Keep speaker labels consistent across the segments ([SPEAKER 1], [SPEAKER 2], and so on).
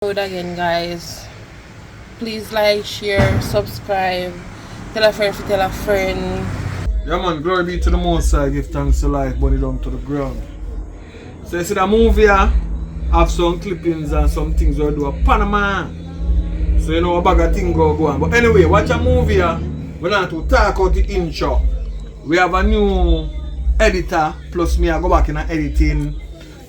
[SPEAKER 1] Again, guys. Please like, share, subscribe, tell a friend to tell a friend.
[SPEAKER 2] Yeah man, glory be to the Most High, give thanks to life, burn it down to the ground. So you see the movie here, have some clippings and some things we do a Panama. So you know a bag of things go on. But anyway, watch a movie here. We want to talk about the intro. We have a new editor, plus me I go back in the editing.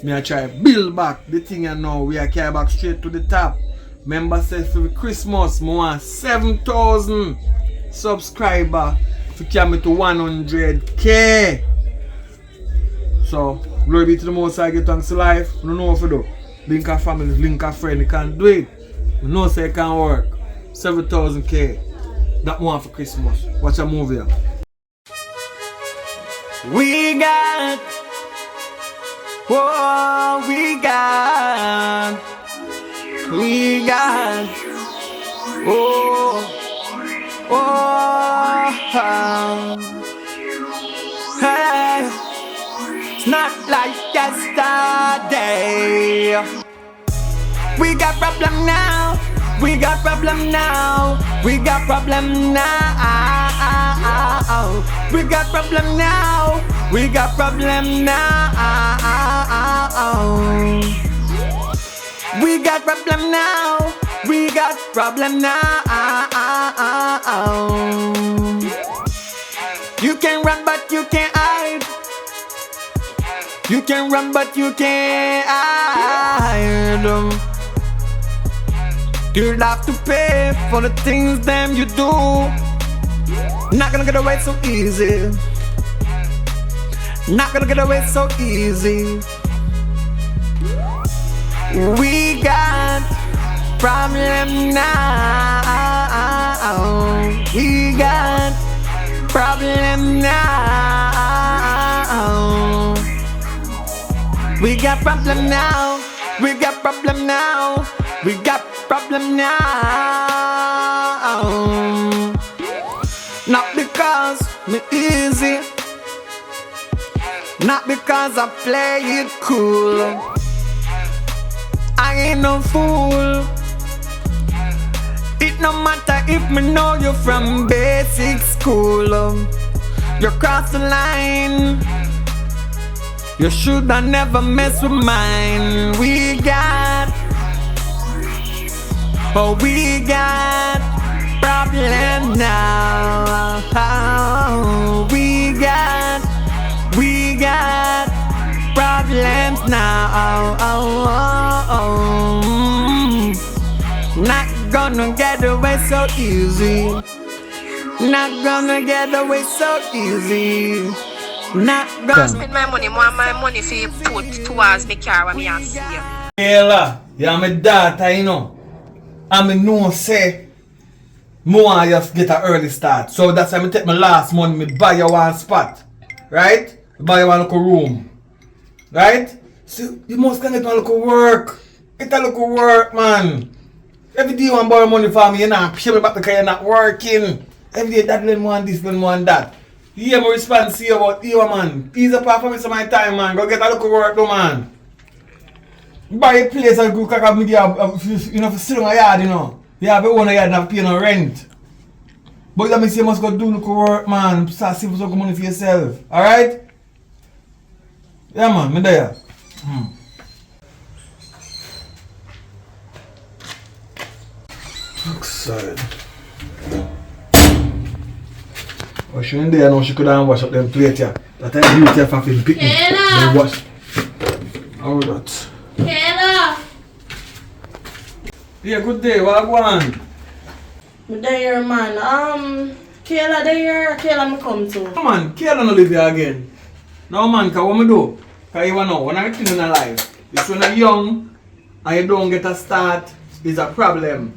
[SPEAKER 2] Me I try build back the thing and now we are carry back straight to the top. Remember say for Christmas, I want 7,000 subscribers to carry me to 100k. So glory be to the Most High, give thanks to life. You don't know what to do. Link a family, link a friend, you can do it. You know say it can work. 7,000k. That one for Christmas. Watch a movie here.
[SPEAKER 3] We got, oh, we got, oh, hey, it's not like yesterday. We got problem now, we got problem now, we got problem now. We got problem now, we got problem now. We got problem now, we got problem now. You can run but you can't hide. You can run but you can't hide. You'll have to pay for the things them you do. Not gonna get away so easy. Not gonna get away so easy. We got problem now. We got problem now. We got problem now. We got problem now. We got problem now. Not because me easy, not because I play it cool. I ain't no fool. It no matter if me know you from basic school. You cross the line, you shoulda never mess with mine. We got, oh we got problem now. We got problems now. Not gonna get away so easy. Not gonna get away so easy. Not gonna
[SPEAKER 1] Spend my money, more my money for put towards the car when me have see you.
[SPEAKER 2] Kayla, you're my daughter, you know. And me know say more just get an early start. So that's why I take my last money, me buy you one spot. Right? Buy you one little room. Right? So you must get one little work. Get a little work, man. Every day you want to borrow money from me, you're not pay me back because you're not working. Every day that lend one this, lend one that. You hear my response here about you, man. Ease up for me some of my time, man. Go get a little work, though, man. Buy a place and go crack up me there, you know, for sitting in my yard, you know. You have your own yard and have to pay no rent. But that means you must go do little work, man. Start saving some money for yourself. Alright? Yeah, man. Me there. Outside. Oh, she in there now. She could have wash up them plate here. That time you here for film picnic. Then wash. How that?
[SPEAKER 1] Kayla!
[SPEAKER 2] Yeah, good day. What go on?
[SPEAKER 1] Me there, man. Kayla there. Kayla me come to.
[SPEAKER 2] Come on, Kayla no live here again. No man, cause what me do? Cause you know, when I think in life, it's when you're young and you don't get a start, is a problem.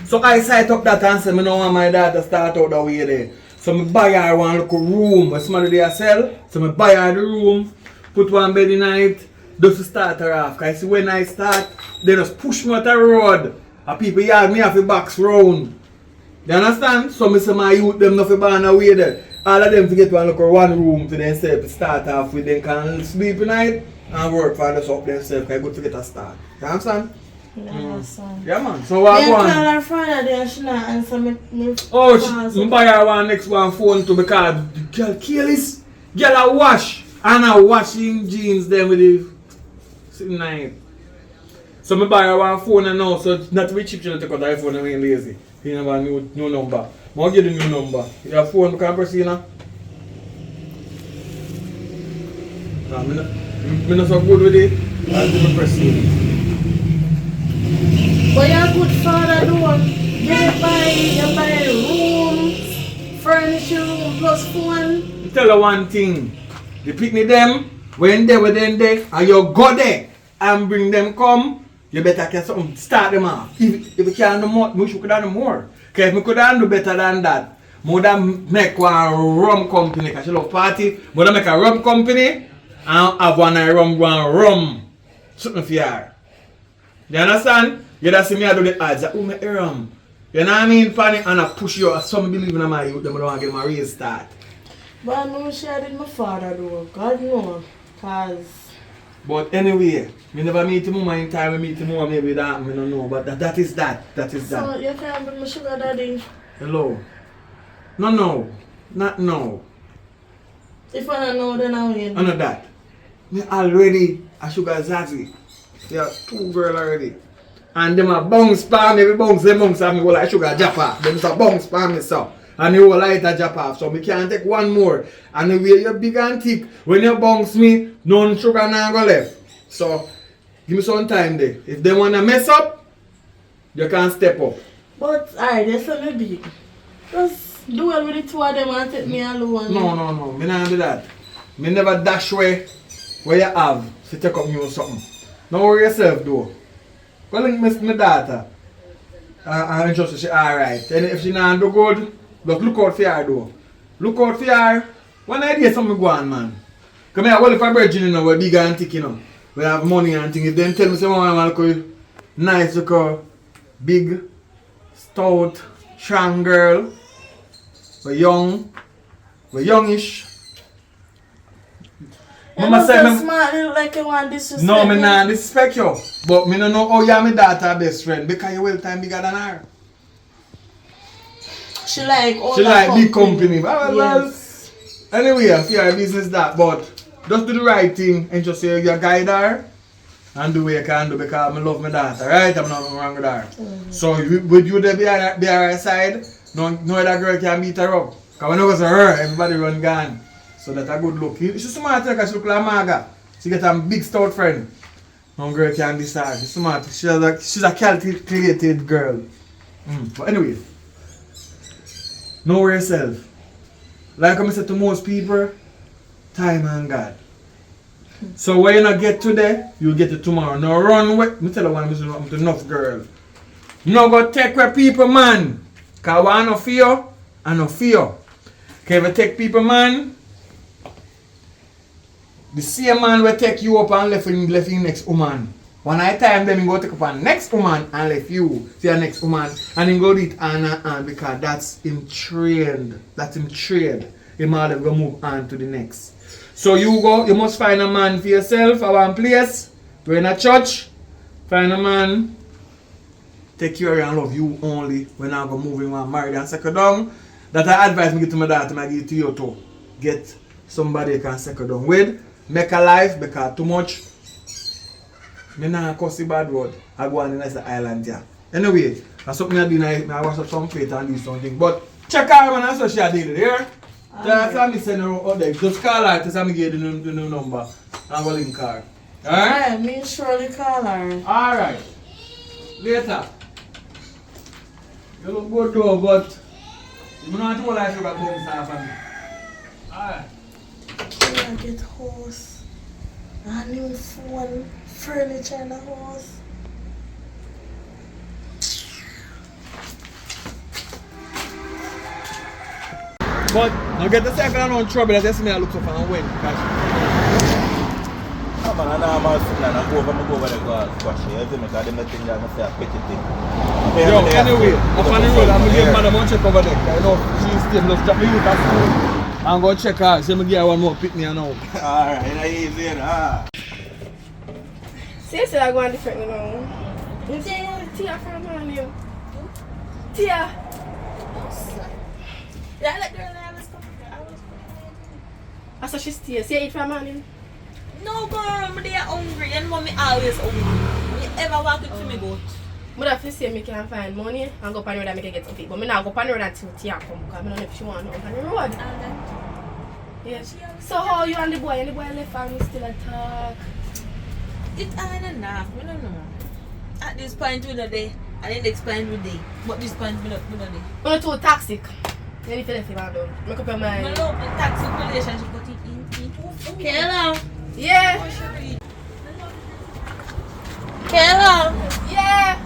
[SPEAKER 2] So I set up that and say, I don't want my daughter start out the way there. So I buy her one little room, where somebody there sell. So I buy her the room, put one bed in it, just to start her off. Cause see when I start, they just push me out the road. And people yard me off the box round. You understand? So I say my youth them not born away there. All of them to get one room for themselves to start off with. They can sleep at night and work for themselves up themselves. Because it's good to get a start. You understand? Yeah, man. So what
[SPEAKER 1] I
[SPEAKER 2] one?
[SPEAKER 1] call her Friday and she not answer me.
[SPEAKER 2] Oh, she buy her one next one phone too because the girl careless. Girl a wash and a washing jeans then with the sitting night. So me buy her one phone and now so it's not very cheap to take out the iPhone and ain't lazy. He never have a new number. I'll give the new number. You have phone because I press you know? Nah, me not so good with it. I'll do my press you.
[SPEAKER 1] But you're a good father, though. You buy room, furniture, room plus phone.
[SPEAKER 2] I tell you one thing. The picnic them, when they were then there, and you go there and bring them come, you better get something, start them off. If you can't do more, we should do more. Because if we could do better than that, more than make one rum company, because she love party, more than make a rum company, and have one rum. Something for her. You understand? You just see me I do the ads, oh my rum. You know what I mean? Panic and I push you, some believe in my youth, they don't want to get my real start.
[SPEAKER 1] But I know she did my father though, God knows. Cause
[SPEAKER 2] but anyway, we never meet him in time, we meet him maybe that, I don't know, but that is that.
[SPEAKER 1] So you can't be my sugar daddy?
[SPEAKER 2] Hello? No, not no.
[SPEAKER 1] If I don't know, then I win.
[SPEAKER 2] I know that. Me already a sugar zazi. There are 2 girls already. And them a bounce palm, every bounce, them bounce and me go like sugar japa. Them a bounce palm me so. And you will light a japa. So me can't take one more. And the way you're big and thick, when you bounce me, none sugar now go left. So give me some time there. If they wanna mess up, you can step up.
[SPEAKER 1] But alright, they say me big. Just do it with the 2 of them and take me alone.
[SPEAKER 2] No. Me not do that. Me never dash where you have to take up me or something. Don't worry yourself though. Go link my daughter. And just say alright. And if she not do good, just look out for her though. Look out for her. One idea something go on, man. Come here, well if I virgin you know, we're big and thick, you know. We have money and things. If them tell me say I want to look nice, look big, stout, strong girl. We're young. We're youngish.
[SPEAKER 1] Mama say so smart, you look like you want disrespect.
[SPEAKER 2] No, me not disrespect you. But me don't know how you are my daughter best friend because you well time bigger than her.
[SPEAKER 1] She like
[SPEAKER 2] big company. Well, anyway, if you are a business that, but just do the right thing and just say you guide her and do what you can do because I love my daughter, right? I'm not wrong with her. So would you there be her side? No other girl can beat her up. Because when it was her, everybody run gun. So that's a good look. She's smart because she look like Maga. She get a big stout friend. No girl can decide. She's smart. She's a calculated girl. But anyway, know yourself. Like I said to most people, time and God. So when you not get today, you'll get it tomorrow. Now run away. Me tell you one I'm enough girl. No go take where people man. Cause I no fear, I no fear. Can you take people man? The same man will take you up and left in next woman. One night time then he go take up on next woman and left you to your next woman and he go do it on because that's him trained. That's him trained. Him all them go move on to the next. So you must find a man for yourself at one place. You're in a church, find a man, take care and love you only when I go move in one married and settle down. That I advise me give to my daughter and I give it to you too. Get somebody you can settle down with. Make a life because too much. Me not cuss the bad word. I go on the next island here. Anyway, that's something I do. I wash up some plate and do something. But check her man and so she did it here. That's how me send her out there. Just call her to say me give the new number. And go link her. Alright?
[SPEAKER 1] Me surely call her.
[SPEAKER 2] Alright. Later. You look good though, but you don't have to go like sugar things for me. Alright.
[SPEAKER 1] I get house, a new phone, furniture in the house.
[SPEAKER 2] But I get the second round trouble that just me I look so far and win.
[SPEAKER 4] No man, I know about something and I go over there go squash it. Because them think that I say a petty thing.
[SPEAKER 2] Yo, anyway, up on the road, I'm going to give madam one check over there. I know she's still just drop me youth at school. I'm going to check her. So I'm going to give her one more pick me and now.
[SPEAKER 4] Alright, easy.
[SPEAKER 5] See, I go on different, you know.
[SPEAKER 1] You say Tia from her name? Tia. Yeah, that girl I was I saw she stays. See eat from her name?
[SPEAKER 5] No girl, but they are hungry and mommy always hungry. You ever walk it to me goat?
[SPEAKER 1] But if you say me can find money and go on the road and make it get something. But me now go on the road until Tia come because I don't know if she want to go on the road. Yes. So how you and the boy left and we still a talk?
[SPEAKER 5] It's on and off, I don't know. At this point we not there, and the next point we there. But this point we not there.
[SPEAKER 1] You're too toxic. Then if you left him alone, make up your
[SPEAKER 5] I
[SPEAKER 1] mind.
[SPEAKER 5] love the toxic relationship, but it too. Hello.
[SPEAKER 1] Yeah.
[SPEAKER 5] Hello.
[SPEAKER 1] Yeah.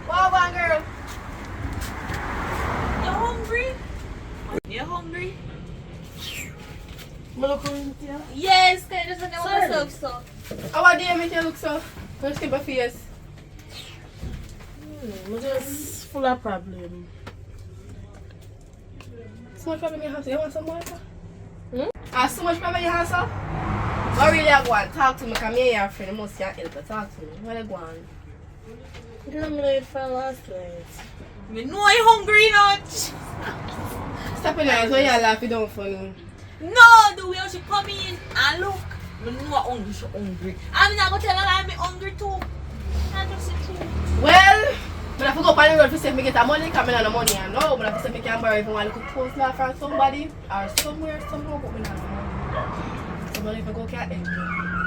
[SPEAKER 1] Wow, one girl.
[SPEAKER 5] You hungry? You hungry? Yes, can I just look at myself so?
[SPEAKER 1] How do you make you look so? Let's keep a face.
[SPEAKER 5] I'm just full of problem.
[SPEAKER 1] So much problem in your house. You want some water? So much problem in your house, sir? What really I go and talk to me? Because me and your friend must help to talk to me. What I go on?
[SPEAKER 5] You know me late for last night. Me know I'm hungry not.
[SPEAKER 1] Stop it now. So you laugh, you don't funny.
[SPEAKER 5] No, the way she come in and look. Me know I'm hungry, she hungry. I'm not going to tell her I'm hungry too. I just say true.
[SPEAKER 1] Well, but if I go up on the road to say if I get a money, because I don't have no money. I know, but if I say I can borrow even one little post now from somebody or somewhere, somehow, but I don't have no money. Somebody if I go can't help me.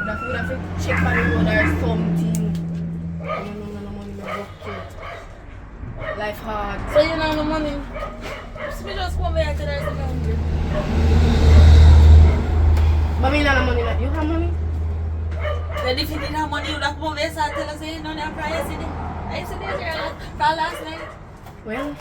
[SPEAKER 1] But if I would have to check on the road or something, I don't know no money, I work too. Life hard.
[SPEAKER 5] So you don't have no money? So me just come here and tell her I'm hungry.
[SPEAKER 1] But me not have money. You have money?
[SPEAKER 5] Then if you didn't have money, you would have come over here and tell us you don't have price in it. I said this girl from last night.
[SPEAKER 1] Well,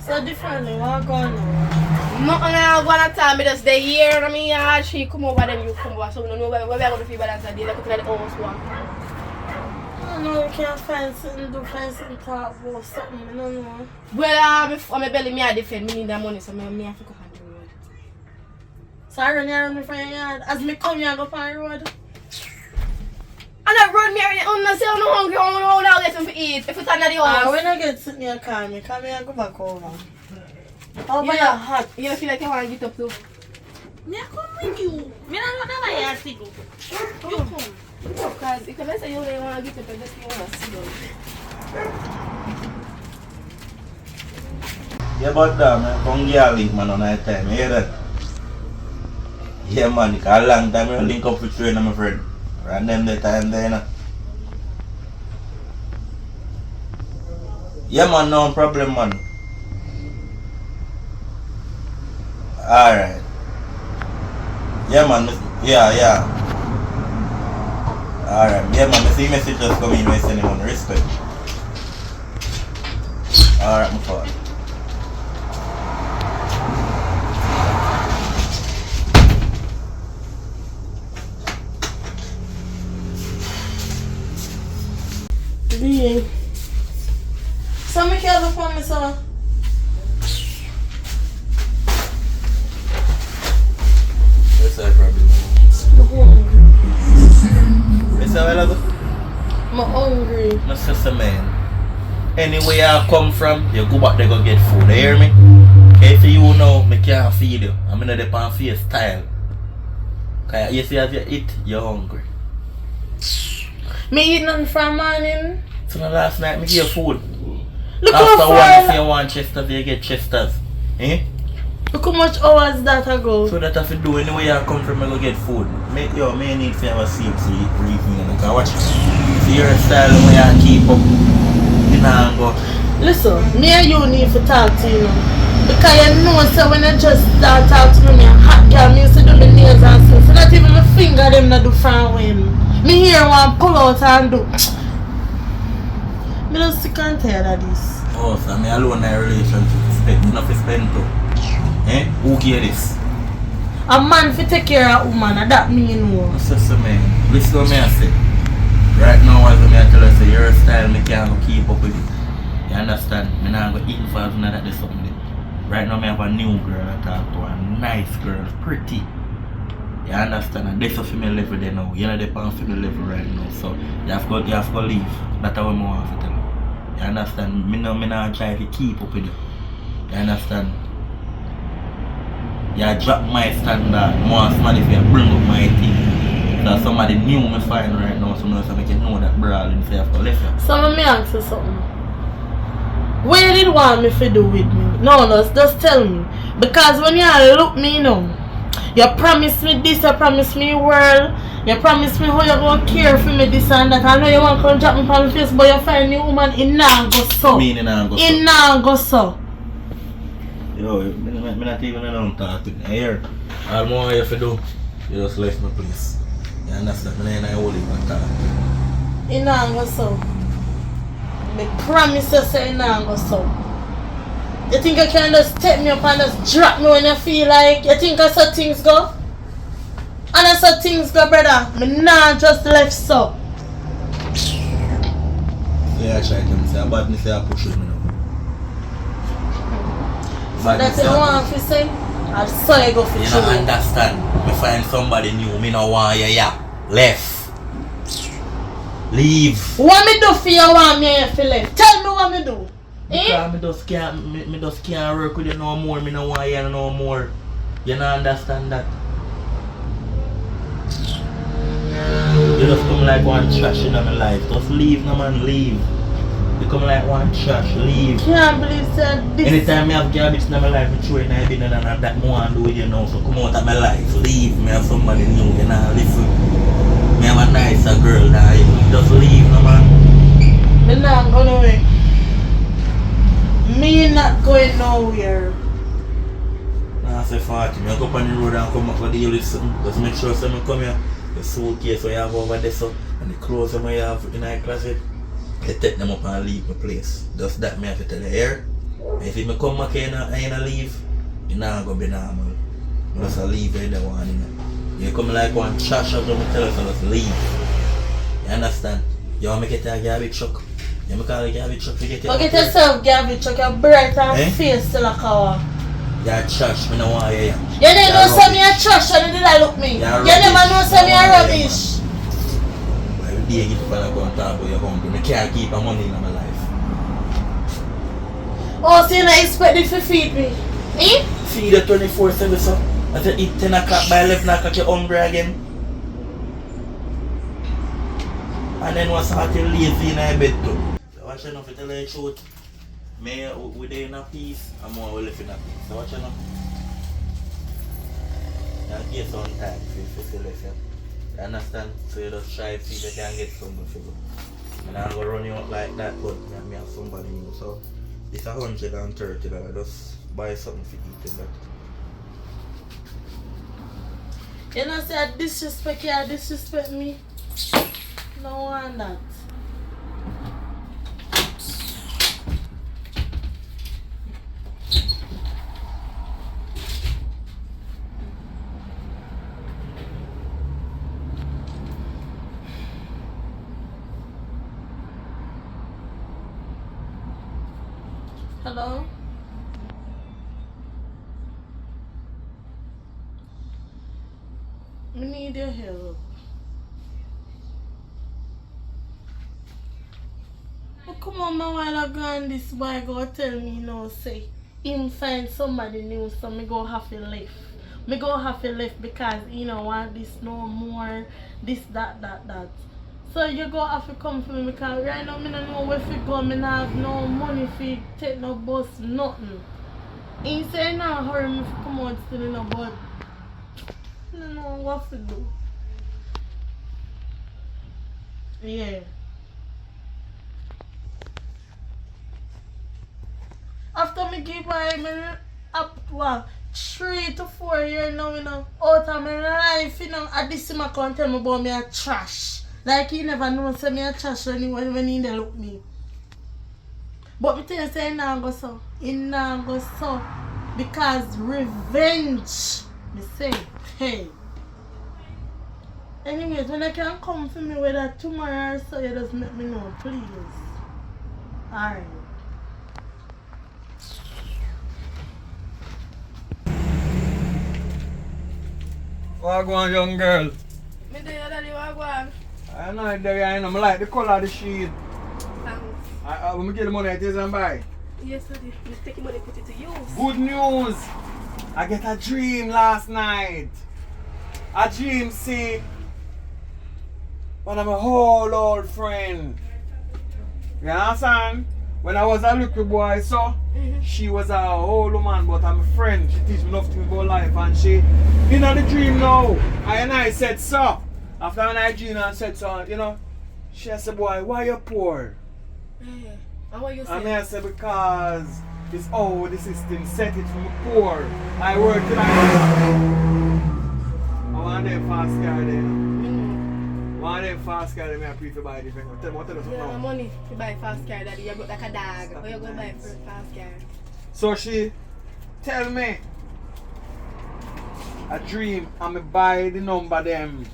[SPEAKER 5] so differently, what going on?
[SPEAKER 1] nothing I want to tell me just the year. I mean, yeah, she come over, then you come over. So we don't know where we're going to feel balance a day. Like looking at the house one.
[SPEAKER 5] I don't know, you can't find something, talk about something, I don't know.
[SPEAKER 1] Well, I'm a belly, me I defend. Me need that money, so me have to go on the road.
[SPEAKER 5] So I run here from your yard. As me come here, I go on the road.
[SPEAKER 1] And I run me around and say I'm not hungry, I'm not get something to eat. If it's under the house.
[SPEAKER 5] When I get sitting here, call me and go back over. Oh, but
[SPEAKER 1] you
[SPEAKER 5] you're hot.
[SPEAKER 1] You don't feel like you want to get up too?
[SPEAKER 5] Me I come with you. Me not know where you to go. You come.
[SPEAKER 1] Because if I say you don't want to get up, I just want to sit down.
[SPEAKER 4] Yeah, but man, come get a link man on that time, you hear that? Yeah man, it's a long time I link up with you and my friend. Random the time there, you know. Yeah man, no problem man. Alright. Yeah man, yeah. Alright, yeah man, I see messages coming in, I send him on respect. Alright, my fault.
[SPEAKER 5] Yeah. So me care for me, so.
[SPEAKER 4] What's that problem? What's that well?
[SPEAKER 5] I'm hungry.
[SPEAKER 4] My sister man. Anywhere I come from, you go back there go get food, you hear me? If you know, me can't feed you. I'm in the pan for your style. Cause you see as you eat, you're hungry.
[SPEAKER 5] Me eat nothing from morning.
[SPEAKER 4] So last night, me give you food.
[SPEAKER 5] Look
[SPEAKER 4] After
[SPEAKER 5] how
[SPEAKER 4] one,
[SPEAKER 5] far.
[SPEAKER 4] if you want Chesters, you get Chesters. Eh?
[SPEAKER 5] Look how much hours that ago.
[SPEAKER 4] So that if you do anywhere I come from, I go get food. Me need to have a seat so you breathe me. Because watch. See your style when you keep up. You know, go.
[SPEAKER 5] Listen, me and you need to talk to you now. Because you know, so when I just start talking to me, I'm hot girl, me used to do my nails and stuff. So not even my finger them not do from when. Me here want pull out and do. Me just sick and tired of this.
[SPEAKER 4] Oh, so me alone in a relationship. Spend enough to spend too. Eh? Who give this?
[SPEAKER 5] A man fi take care of a woman, and that me know.
[SPEAKER 4] Sister man, listen to me I say. Right now as me I tell her say your style me can't go keep up with it. You understand? Me not go eat for none that there's something there. Right now me have a new girl I talk to, a nice girl, pretty. You understand? And this is for me level there now. You're not the pan for me level right now. So you have to leave. That's what I want to tell you. You understand? Me not try to keep up with you. You understand? You drop my standard. More somebody if you bring up my thing. So somebody new me find right now, so now so I can know that brawling so you have to left you.
[SPEAKER 5] So let me ask you something. What you did want me to do with me? No, just tell me. Because when you look me now, you promise me this, you promise me world, you promise me how you going to care for me this and that. I know you want to come drop me on the face, but you find a woman in now go so.
[SPEAKER 4] Me in now go so.
[SPEAKER 5] In now go so.
[SPEAKER 4] Yo, I'm not even alone talking. Here, all more you have to do, you just left my place. You understand? I'm not holding my talk.
[SPEAKER 5] In now go so. Me promise you say in now go so. You think you can just take me up and just drop me when you feel like? You think that's how things go? And that's how things go, brother. Me nah just left so.
[SPEAKER 4] Yeah, I try to say, but me say I push it now.
[SPEAKER 5] That's what you want to say? I saw you go for
[SPEAKER 4] you
[SPEAKER 5] children.
[SPEAKER 4] don't understand. Me find somebody new, me no want you yeah. Left. Leave.
[SPEAKER 5] What me do for you want me if you left? Tell me what me do.
[SPEAKER 4] Because me just can't work with you no more. Me no want you no more. You don't understand that. You just come like one trash in my life. Just leave, no man, leave. You come like one trash, leave.
[SPEAKER 5] Can't believe that this.
[SPEAKER 4] Anytime I have garbage in my life, I throw it in my bin and that more and do with you now. So come out of my life, leave. Me have somebody new, you know, listen. Me have a nicer girl now, you just leave, no man.
[SPEAKER 5] Me not going away. Me not going nowhere.
[SPEAKER 4] Nah, I say 40. Me go up on the road and come up for the deal with something. Just make sure someone come here. The suitcase you have over there so, and the clothes you have in the closet, you take them up and leave my place. Just that me have to tell you here. If you come back here and leave, you're not going to be normal. You just leave where they want you. You come like one trash out of me tell you so just leave. You understand? You want me to get a garbage truck? You want me to call a garbage truck to get you?
[SPEAKER 5] Go get yourself garbage truck, you're bright and face still a cover.
[SPEAKER 4] You're trash, me no want you.
[SPEAKER 5] You didn't know some me a trash and you didn't look me. You never know some me a rubbish.
[SPEAKER 4] Every day you get up and go and talk about your company. I can't keep my money in my life.
[SPEAKER 5] Oh, so you not expect it to feed me? Eh?
[SPEAKER 4] Feed you 24/7 so. Until eat 10 o'clock by 11 o'clock you're hungry again. And then once I get lazy in my bed too. So watch you know if you tell you the truth. Me we there in a peace, I'm more we live in a peace. So watch you know. You get some time if you still left you. You understand? So you just try to see if you can get something for you. And I'm going to run you out like that, but I have somebody new. So it's $130. Just buy something for eating that.
[SPEAKER 5] You know say disrespect you, disrespect me. No one that. Hello? I need your help. Oh, come on, my while I go and this boy go tell me no say him find somebody new so me go have to left. Me go have to left because you know want this no more, this that. So you go have to come for me because right now me don't know where to go, me not have no money for take no bus, nothing. He say nah hurry me to come out still in a but I don't know what to do. Yeah. After me give my up what 3 to 4 years now, you know, out of my life, you know, at this time I can't tell me about me a trash. Like he never know say me a trash when he dey look me. But me tell you say he nah go so. He nah go so. Because revenge. Me say, hey. Anyways, when I can come for me with that tomorrow or so, you just let me know, please. Alright.
[SPEAKER 2] Wagwan, young girl.
[SPEAKER 1] Me do your daddy wagwan.
[SPEAKER 2] I know it there, I know. I like the color of the sheet.
[SPEAKER 1] Thanks.
[SPEAKER 2] When I get the money, I take and buy.
[SPEAKER 1] Yes, daddy. Me take the money, put it to use.
[SPEAKER 2] Good news. I get a dream last night. A dream, see, one of my whole old friend. You understand? When I was a little boy, so she was a old woman, but I'm a friend. She teach me nothing about life, and she in the dream now. And I said so. After when I dream and said so, you know, she said, boy, why you poor?
[SPEAKER 1] Yeah. And what you say?
[SPEAKER 2] And I said, because it's how the system set it from poor. I work till I want them fast car there. One of them fast car there, I prefer to buy the thing. Tell me something
[SPEAKER 1] You have
[SPEAKER 2] now.
[SPEAKER 1] money to buy fast car, daddy. You got like a dog. Or you go buy for fast car.
[SPEAKER 2] So she tell me a dream and me buy the number them.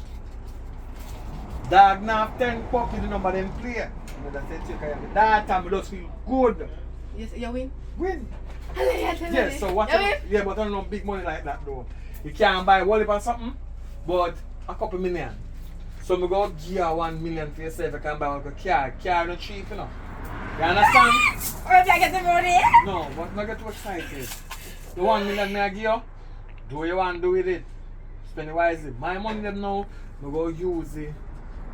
[SPEAKER 2] Dog now have 10 puppy the number them play. And I said, take that time I just feel good.
[SPEAKER 1] Yes, you win?
[SPEAKER 2] Win.
[SPEAKER 1] Yes,
[SPEAKER 2] Yes, so what?
[SPEAKER 1] You win?
[SPEAKER 2] Yeah, but I don't know big money like that though. You can't buy wallet or something, but a couple million. So I go give you 1 million for yourself. You can buy like a car. Car not cheap, you know. You understand?
[SPEAKER 1] Or if I get the money?
[SPEAKER 2] No, but not get too excited. The 1 million me I give you, do what you want to do with it. Spend it wisely. My money them now, I go use it,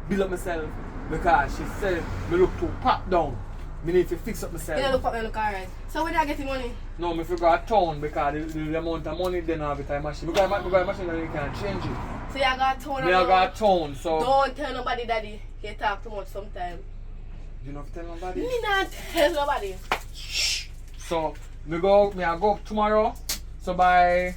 [SPEAKER 2] build up myself, because she said me look too pop down. Me need to fix up myself.
[SPEAKER 1] You don't look up, you look alright. So when I get the money?
[SPEAKER 2] No, me figure a town because the amount of money they have with a machine. Because I got a machine that you can change it.
[SPEAKER 1] So you got a tone
[SPEAKER 2] Me I got a town, so
[SPEAKER 1] Don't tell nobody, daddy. You talk too much sometimes.
[SPEAKER 2] you don't have to tell nobody.
[SPEAKER 1] Me not tell nobody.
[SPEAKER 2] So me I go up tomorrow. So by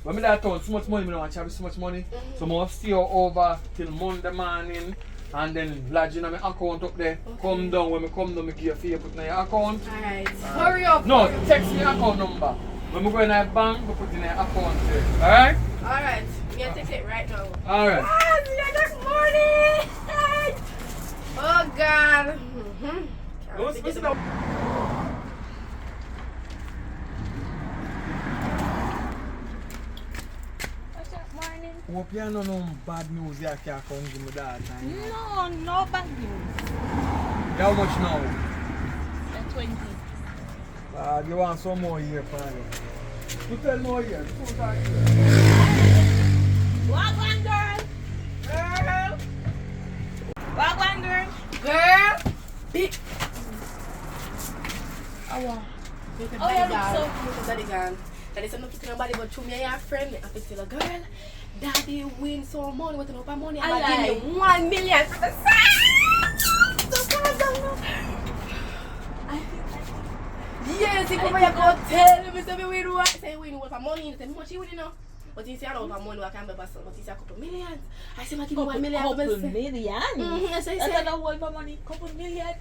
[SPEAKER 2] when me that town, so much money, me don't want to have so much money. So I must stay over till Monday morning and then lodge in my account up there.
[SPEAKER 1] Okay.
[SPEAKER 2] Come down, when I come down, I give you a fee put in your account.
[SPEAKER 1] Alright. Hurry up.
[SPEAKER 2] No, text me your account number. When I go in the bank, I put in your account there. Alright?
[SPEAKER 1] Alright. I'm gonna take it right now.
[SPEAKER 2] Alright.
[SPEAKER 1] Ah, you got money! Oh God.
[SPEAKER 5] What's up, morning?
[SPEAKER 2] Hope you know no bad news you can't come give me that time.
[SPEAKER 5] No, no bad news.
[SPEAKER 2] How much now?
[SPEAKER 5] 20.
[SPEAKER 2] You want some more here, Father? You tell more here.
[SPEAKER 5] Wagwan girl.
[SPEAKER 1] Girl.
[SPEAKER 5] Wagwan girl.
[SPEAKER 1] Girl. Big.
[SPEAKER 5] Oh,
[SPEAKER 1] You can
[SPEAKER 5] Oh,
[SPEAKER 1] buy
[SPEAKER 5] yeah,
[SPEAKER 1] that.
[SPEAKER 5] look
[SPEAKER 1] You can daddy gone. Daddy said not to tell nobody, but through me and your friend, I have to tell a girl, daddy win some money, with enough money, and I give you 1 million for the Yes, if you go tell me, say we win what? Say win what for money, say how much you win, you know? But he say I don't have money, I can't buy some, but he say a couple millions. I say I give you 1 million.
[SPEAKER 5] Couple
[SPEAKER 1] I say-
[SPEAKER 5] million?
[SPEAKER 1] I say,
[SPEAKER 5] That's not whole for money. Couple millions.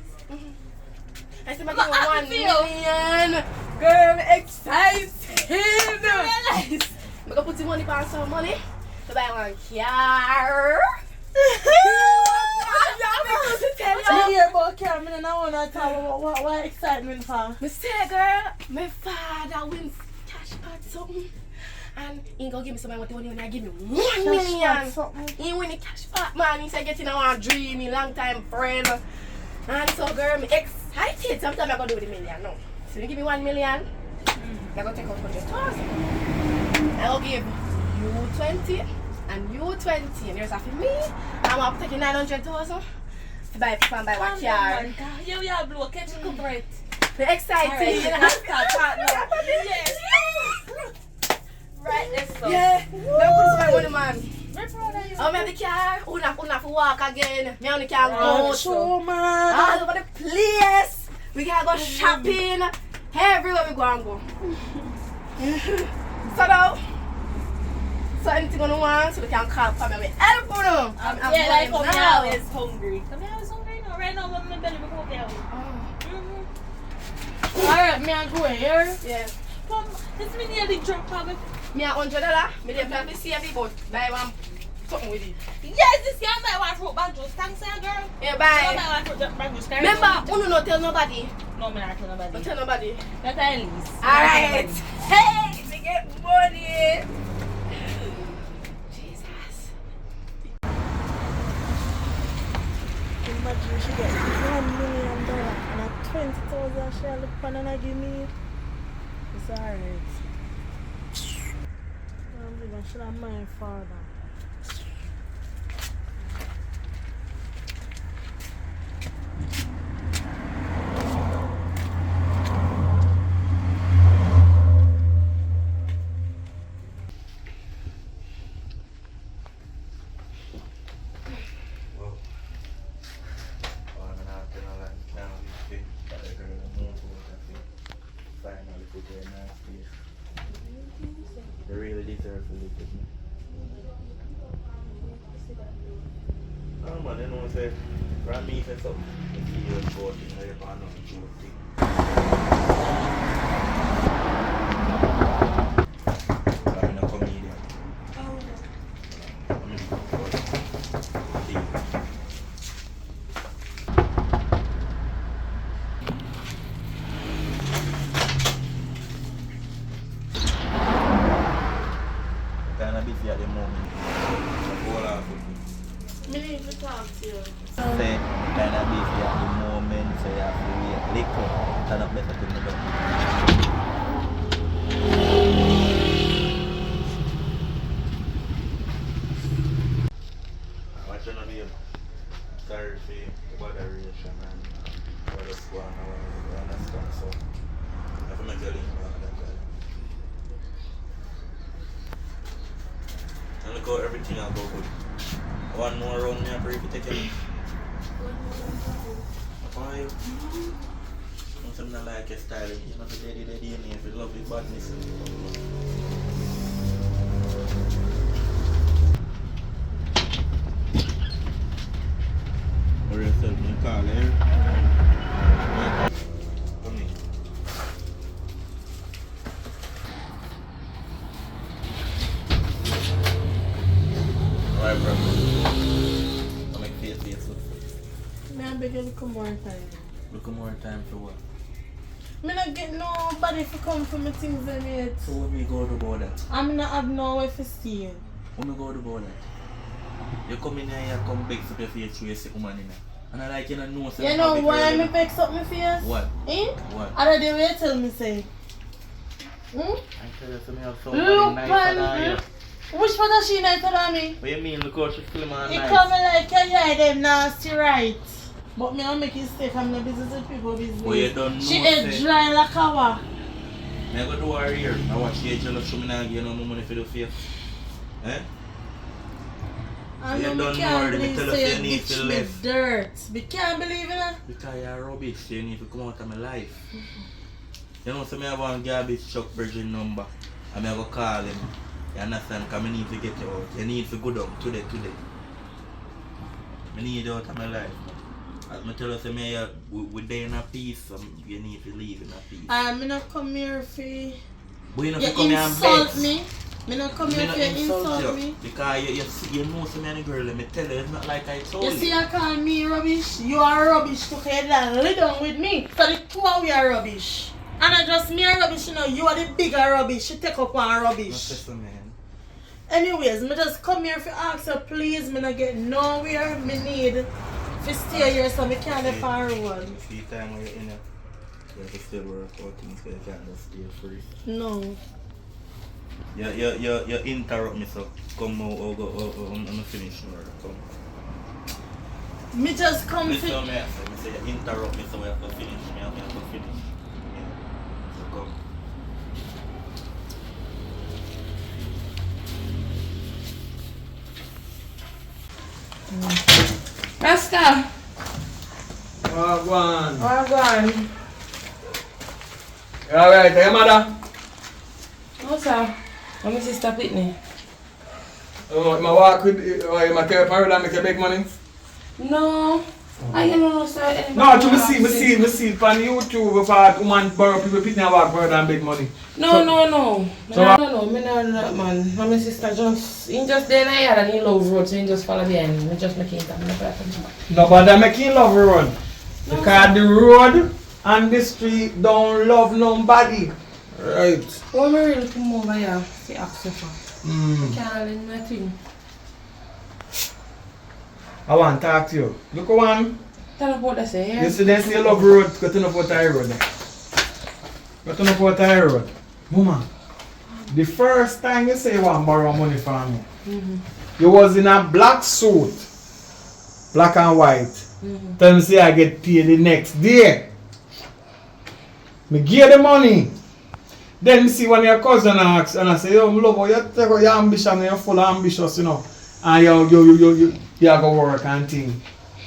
[SPEAKER 1] I said I give you 1 million. Girl, excited.
[SPEAKER 5] Realize.
[SPEAKER 1] I'm gonna put the money for some money to buy one car.
[SPEAKER 5] I hear about Carmen and I want to talk about what excitement for.
[SPEAKER 1] Me say, girl, my father wins cash pot something. And he gonna give me some money when I give me 1 million. He win the cash pot, man. He said getting a one dreamy, long time friend. And so, girl, me excited. Sometimes I'm gonna do with the million. No. So you give me 1 million. I'm gonna take out 100,000. I'll give you 20 and you 20. And there's half of me. I'm gonna take 900,000 to buy one car.
[SPEAKER 5] You have blow, catch you cover it.
[SPEAKER 1] We're excited.
[SPEAKER 5] Yes. Right, let's go.
[SPEAKER 1] Yeah. Now put some money, man.
[SPEAKER 5] Very proud of you.
[SPEAKER 1] I'm in the car. Una for walk again. Me on the car go.
[SPEAKER 5] Show, man.
[SPEAKER 1] All over the place. We gotta go shopping. Everywhere we go and go. So now, so anything you want, so we can call for me. We help for them.
[SPEAKER 5] Yeah, like come here, I was hungry. Come here, I was hungry now. Right now, I'm in my belly, but come here. Alright, me and go here.
[SPEAKER 1] Yeah.
[SPEAKER 5] Come, this me nearly drop out.
[SPEAKER 1] Me a $100. Me dey plan to save it, but buy one something with it.
[SPEAKER 5] Yes, this guy might want fruit bag juice. Thanks, girl.
[SPEAKER 1] Yeah,
[SPEAKER 5] I
[SPEAKER 1] buy.
[SPEAKER 5] might want fruit bag juice.
[SPEAKER 1] Remember, you no tell nobody.
[SPEAKER 5] No, me not tell nobody.
[SPEAKER 1] Don't tell nobody.
[SPEAKER 5] Not at least.
[SPEAKER 1] Alright. Hey, we get money. Jesus.
[SPEAKER 5] Imagine she get $1 million and at 20,000 she look for and I give me. It's alright. I'm even sure I'm my father.
[SPEAKER 4] You really deserve to live with me. No man, you know say, from me say something, you see you go thing, you can't nothing to thing. I'm a comedian. Kinda busy at the moment.
[SPEAKER 5] Me need to talk to you.
[SPEAKER 4] Say, kinda busy at the moment, so you have to wait little. Turn up better to me though. I want you to be sorry for the botheration and what is going on, you understand, so I have to make you link back that guy. And look how everything will go good. One more round me after you take it. Why you? I'm not like your style, you're not a daddy in here, if you love your badness. Or yourself, you call here. Come in. Alright, bro. I'll make face.
[SPEAKER 5] May I beg you look more time?
[SPEAKER 4] Look more time for what?
[SPEAKER 5] Me not get nobody to come for me things in it.
[SPEAKER 4] So when we go to about that?
[SPEAKER 5] I'm not have nowhere to stay.
[SPEAKER 4] When we go to about that? You come in here, you come beg for your face to your sick woman in there. And I like you don't know so
[SPEAKER 5] You know why me pick up my face?
[SPEAKER 4] What?
[SPEAKER 5] Eh?
[SPEAKER 4] What?
[SPEAKER 5] Other day you tell me say. Hmm?
[SPEAKER 4] I tell you something else somebody
[SPEAKER 5] Look
[SPEAKER 4] nicer than you.
[SPEAKER 5] which part of she nicer than me?
[SPEAKER 4] What you mean? Look how she film and
[SPEAKER 5] It
[SPEAKER 4] nice.
[SPEAKER 5] come like yeah, them nasty right. But me don't make it stay from the business with people business.
[SPEAKER 4] But you don't know
[SPEAKER 5] She
[SPEAKER 4] say-
[SPEAKER 5] is dry like a
[SPEAKER 4] I go do her here. I watch she jealous so me not give you no more money for the face. Eh?
[SPEAKER 5] I
[SPEAKER 4] You
[SPEAKER 5] know
[SPEAKER 4] don't
[SPEAKER 5] me
[SPEAKER 4] know her,
[SPEAKER 5] can't
[SPEAKER 4] me
[SPEAKER 5] believe
[SPEAKER 4] tell her
[SPEAKER 5] say
[SPEAKER 4] you
[SPEAKER 5] you
[SPEAKER 4] need
[SPEAKER 5] ditch
[SPEAKER 4] to
[SPEAKER 5] me
[SPEAKER 4] left.
[SPEAKER 5] dirt. We can't believe it.
[SPEAKER 4] Because you're rubbish, you need to come out of my life. You know, so me have one garbage truck virgin number. And I go call him. You understand? Because I need to get you out. You need to go down today. I need you out of my life. As I tell you, say me, we're there in a peace, you need to leave in a peace.
[SPEAKER 5] I'm not come here for you
[SPEAKER 4] But you know, if you come here and
[SPEAKER 5] insult
[SPEAKER 4] vex,
[SPEAKER 5] me. Me not come
[SPEAKER 4] me
[SPEAKER 5] here
[SPEAKER 4] not
[SPEAKER 5] for you insult
[SPEAKER 4] you.
[SPEAKER 5] me.
[SPEAKER 4] Because you know some of the girl, let me tell you, it's not like I told
[SPEAKER 5] You
[SPEAKER 4] you.
[SPEAKER 5] see, you call me rubbish. You are rubbish to head and lay down with me. So the two of we are rubbish. And not just me are rubbish, you know. You are the bigger rubbish. You take up one
[SPEAKER 4] Not
[SPEAKER 5] rubbish.
[SPEAKER 4] so, man.
[SPEAKER 5] Anyways, me just come here for ask you, please. Me not get nowhere. Me need to stay here so me can't live on the road.
[SPEAKER 4] See time when you're in it, you have to still work out things so you can't just stay free.
[SPEAKER 5] No.
[SPEAKER 4] You interrupt me, so come out, I'm finish work. Come.
[SPEAKER 5] Me just come
[SPEAKER 4] Listen
[SPEAKER 5] for...
[SPEAKER 4] to me, I say you interrupt me, so we have to finish. Me have to finish. Yeah. So come.
[SPEAKER 1] Rasta,
[SPEAKER 2] Wagwan.
[SPEAKER 1] wagwan.
[SPEAKER 2] You alright, your mother?
[SPEAKER 1] No sir, I'm my sister Pitney.
[SPEAKER 2] My walk with my parent and make you make money?
[SPEAKER 1] No, I don't know sir.
[SPEAKER 2] No, to me see on YouTube about woman borrow people pitting and walk further and make money.
[SPEAKER 1] No.
[SPEAKER 2] So
[SPEAKER 1] Me no do that man. My sister just there in the yard and he love road, so he just follow behind me. Me just make it up.
[SPEAKER 2] nobody making love run. Because the road and the street don't love nobody. Right.
[SPEAKER 1] When me really come over here, see ask you for.
[SPEAKER 2] Mm.
[SPEAKER 1] Can't learn nothing.
[SPEAKER 2] I want to talk to you. Look one.
[SPEAKER 5] Tell about that say.
[SPEAKER 2] You see, they say love road, got enough for Thai road. Got enough for Thai road. Mama, the first time you say you want to borrow money from me, you was in a black suit, black and white. Tell me say I get paid the next day. Me give the money. Then me see one of your cousin asks and I say, yo, love how you take out your ambition and you're full of ambitious, you know. And you go work and thing.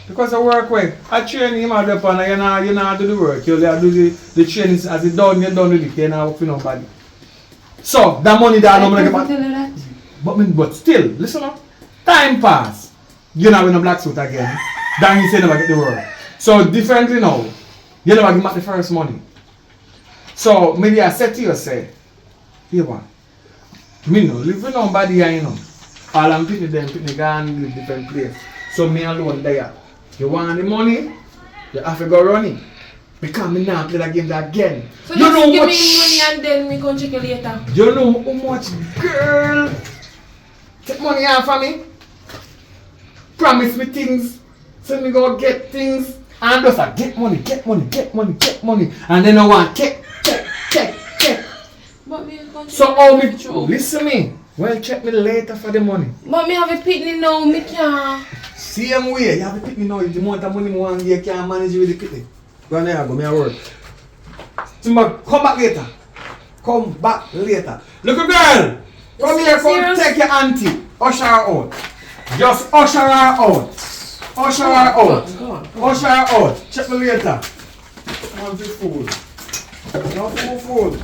[SPEAKER 2] Because I work with, I train him at the point and you know do the work. You do the training as it done, you done with it, you know work for nobody. So that money that I'm gonna get but still, listen up. Time pass. You know in a black suit again. Then he say never get the work. So differently now, you never get the first money. So maybe I said to you, say, here one. Me no live with nobody here, you know. All I'm picking them go and live different place. So me alone there. You want the money, you have to go running. Because me now play that game again.
[SPEAKER 1] So you know give me money and then we go check it later.
[SPEAKER 2] You know how much girl take money out from me? Promise me things. So me go get things. And just like get money. And then I want check.
[SPEAKER 1] But me
[SPEAKER 2] So how me listen me. Well check me later for the money.
[SPEAKER 1] But me have a picnic now, me can't.
[SPEAKER 2] Same way, you have a picnic now. The amount of money you can't manage with the picnic. Go on there, go me a work. So come back later. Look girl! Come here, come take your auntie. Usher her out. Just usher her out.
[SPEAKER 1] Go on.
[SPEAKER 2] Usher her out. Check me later. Want the food. No food.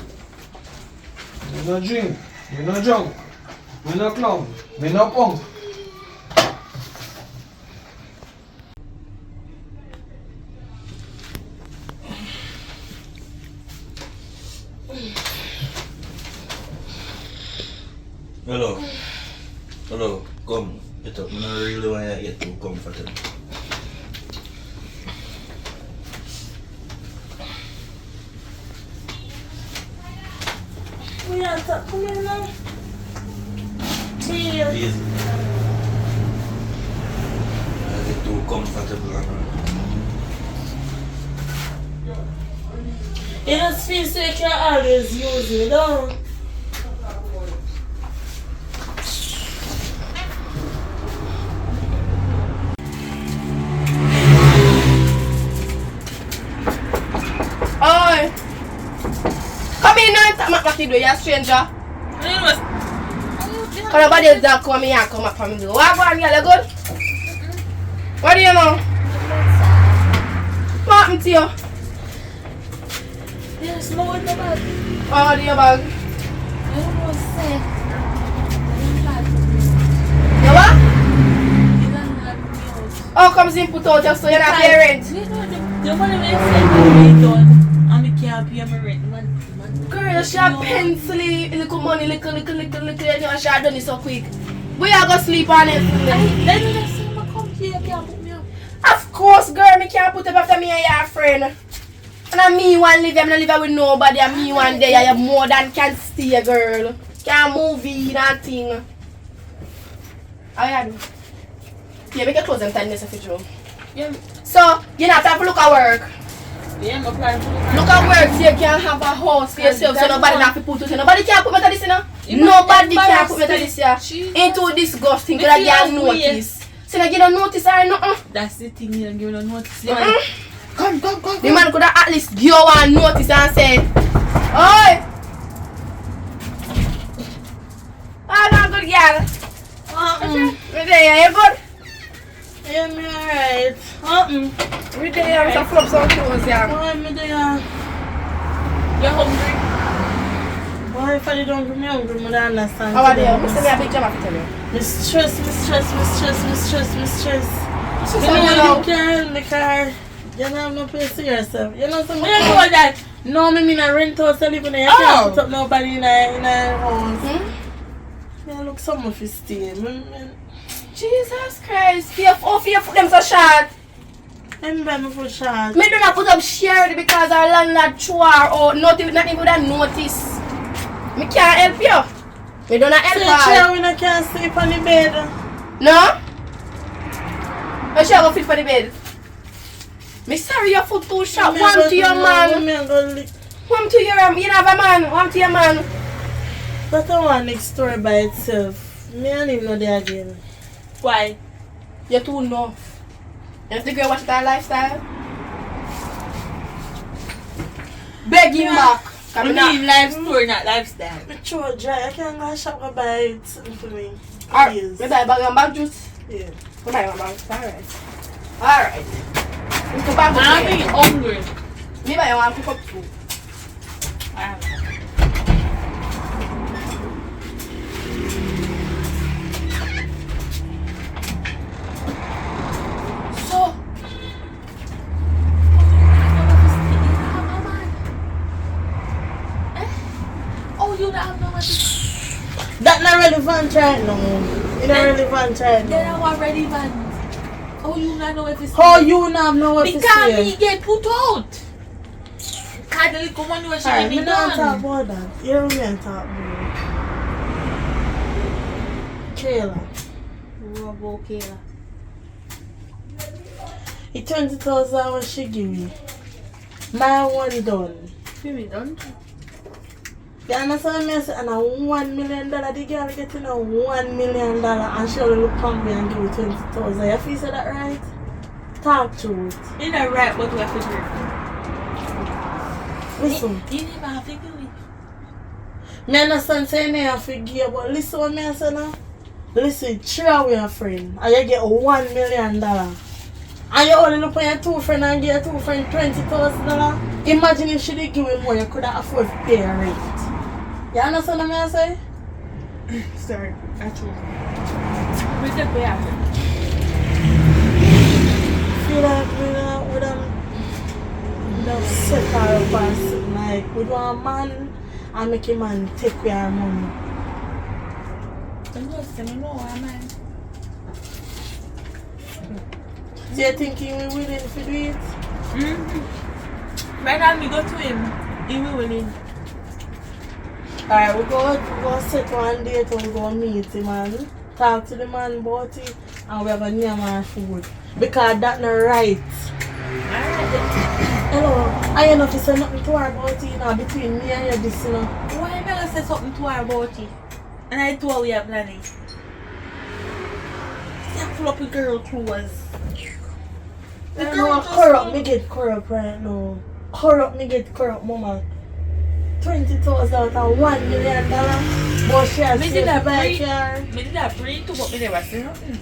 [SPEAKER 2] Me no drink. Me no drunk. Me no clown. Me no punk.
[SPEAKER 4] Hello, come, get up. I don't really want to get too comfortable.
[SPEAKER 5] We are come here now. Please.
[SPEAKER 4] Please. I get too comfortable.
[SPEAKER 5] You just feel so you can always use me, don't you?
[SPEAKER 1] Oi! Come in now and talk what you do, you're a stranger. Because nobody else don't come here and come up from me. What go on, you good? What do you know? What happened to you?
[SPEAKER 5] Yes, no, in the bag.
[SPEAKER 1] What do you bag?
[SPEAKER 5] I don't know, say.
[SPEAKER 1] You what?
[SPEAKER 5] You don't have me out.
[SPEAKER 1] How comes you put out just so you're not paying rent?
[SPEAKER 5] The money we send me done, and we can't pay my rent, man.
[SPEAKER 1] Girl, she a pencil, little money, little, and you she a done it so quick. We are going to sleep on it.
[SPEAKER 5] Then you say, come here, you can't put me up.
[SPEAKER 1] Of course, girl, me can't put up after me and your friend. And I me one live, I'm not living with nobody, and me one day, I have more than can stay, girl. Can't move in and thing. How you do? Yeah, make it close them time, Mr. Fitro.
[SPEAKER 5] Yeah.
[SPEAKER 1] So, you not have to look at work.
[SPEAKER 5] Yeah, I'm applying for
[SPEAKER 1] Look at work so you can have a house for yourself so nobody not to put you. Nobody can put me to this, you know? Nobody can put me to this, yeah. Into disgusting, because I get notice. So I get a notice or nothing.
[SPEAKER 5] That's the thing, you don't give no notice.
[SPEAKER 1] Come. The man could have at least give you one notice and say, oi! I'm not good, girl. You there, you good?
[SPEAKER 5] Yeah, me alright.
[SPEAKER 1] We there, we flop some clothes, yeah.
[SPEAKER 5] Why me there? You hungry? Why if I don't bring me hungry, I don't understand.
[SPEAKER 1] How are you? I say me a big job to tell you.
[SPEAKER 5] Me stress.
[SPEAKER 1] So
[SPEAKER 5] You
[SPEAKER 1] you
[SPEAKER 5] know,
[SPEAKER 1] know,
[SPEAKER 5] you can't make her. You don't have no place to yourself. You know, so me know that. No, me mean a rent house to live in there. You can't put up nobody in a house. Me look some of you stay.
[SPEAKER 1] Jesus Christ, fear put them so short.
[SPEAKER 5] I'm very for short.
[SPEAKER 1] Me do not put up share because our landlord chore or not even with a notice. Me can't help you. Me do not
[SPEAKER 5] So
[SPEAKER 1] help
[SPEAKER 5] you
[SPEAKER 1] her.
[SPEAKER 5] chair when I can't sleep on the bed.
[SPEAKER 1] No? I shall go fit for the bed. Me sorry your foot too short. One to your man. One to your you have a man. One to your man.
[SPEAKER 5] But I want next story by itself. Me and him know there again.
[SPEAKER 1] Why? You too know. You think you watch that lifestyle? Beg him back.
[SPEAKER 6] I mean life story, not lifestyle.
[SPEAKER 5] Me throw dry. I can't go shop and buy something for me.
[SPEAKER 1] Alright.
[SPEAKER 5] Please.
[SPEAKER 1] Me buy a bag and bag juice.
[SPEAKER 5] Yeah.
[SPEAKER 1] Me buy one bag. Alright. Alright. Me buy
[SPEAKER 6] I'm
[SPEAKER 1] one.
[SPEAKER 6] hungry.
[SPEAKER 1] Me buy one cook up food. So.
[SPEAKER 6] Oh, you don't have no money.
[SPEAKER 5] That not relevant right now. It not relevant right
[SPEAKER 6] Then
[SPEAKER 5] now.
[SPEAKER 6] I'm already man. Oh, you don't know if it's
[SPEAKER 5] How you not know what to
[SPEAKER 6] because
[SPEAKER 5] say?
[SPEAKER 6] me get put out. Because the little money was
[SPEAKER 5] Alright, me
[SPEAKER 6] shining
[SPEAKER 5] not talk
[SPEAKER 6] down.
[SPEAKER 5] about that. You know me and talk about Kayla.
[SPEAKER 6] Robo Kayla.
[SPEAKER 5] The 20,000 what she give me. My one done.
[SPEAKER 6] Feel done?
[SPEAKER 5] You understand me? I say, and a $1 million, the girl getting a $1 million and she only look on me and give me 20,000. You feel say that right? Talk to it.
[SPEAKER 6] You know right what we have to do.
[SPEAKER 5] Listen.
[SPEAKER 6] You never have to do it.
[SPEAKER 5] Me understand saying you have to give, but listen what me I say now. Listen, try with your friend and you get $1 million. And you only look for your two friends and give your two friends $20,000. Imagine if she did give you more, you could have afford to pay her rent. You understand what I say?
[SPEAKER 6] Sorry, actually. We said we have to.
[SPEAKER 5] Feel like we don't set her up as like we want a man and make a man take away our money.
[SPEAKER 6] I'm just saying, no, man.
[SPEAKER 5] So you thinking we willing to do it?
[SPEAKER 6] Mm-hmm. Right now, we go to him. He will willing.
[SPEAKER 5] Alright, we go set one date and we go meet him and talk to the man about it and we have a name and food. Because that's not right. Hello, I know if you say nothing to her about it, you know, between me and you this, you know.
[SPEAKER 6] Why never say something to her about it? And I told we are planning. You pull up a girl clothes. The
[SPEAKER 5] I
[SPEAKER 6] girl
[SPEAKER 5] know
[SPEAKER 6] just
[SPEAKER 5] corrupt, me get corrupt right now. Corrupt, me get corrupt, mama. 20,000 out of $1 million. But she has
[SPEAKER 6] Me did a
[SPEAKER 5] buy
[SPEAKER 6] breed.
[SPEAKER 5] car.
[SPEAKER 6] Me did a breed too, but me never say nothing.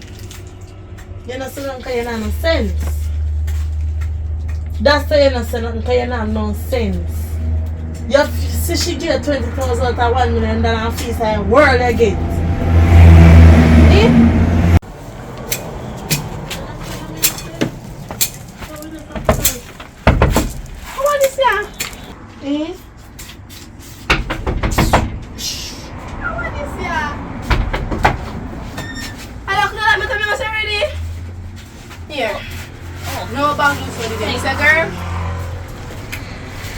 [SPEAKER 5] You know, so because you don't have no sense. That's why you don't say nothing because you don't have no sense. You see she get 20,000 out of $1 million and fees a world again. Eh?
[SPEAKER 1] What is that?
[SPEAKER 5] Eh?
[SPEAKER 1] What is that? Hello, can you let me come in already? Here. No bag loose for the day. Say, girl.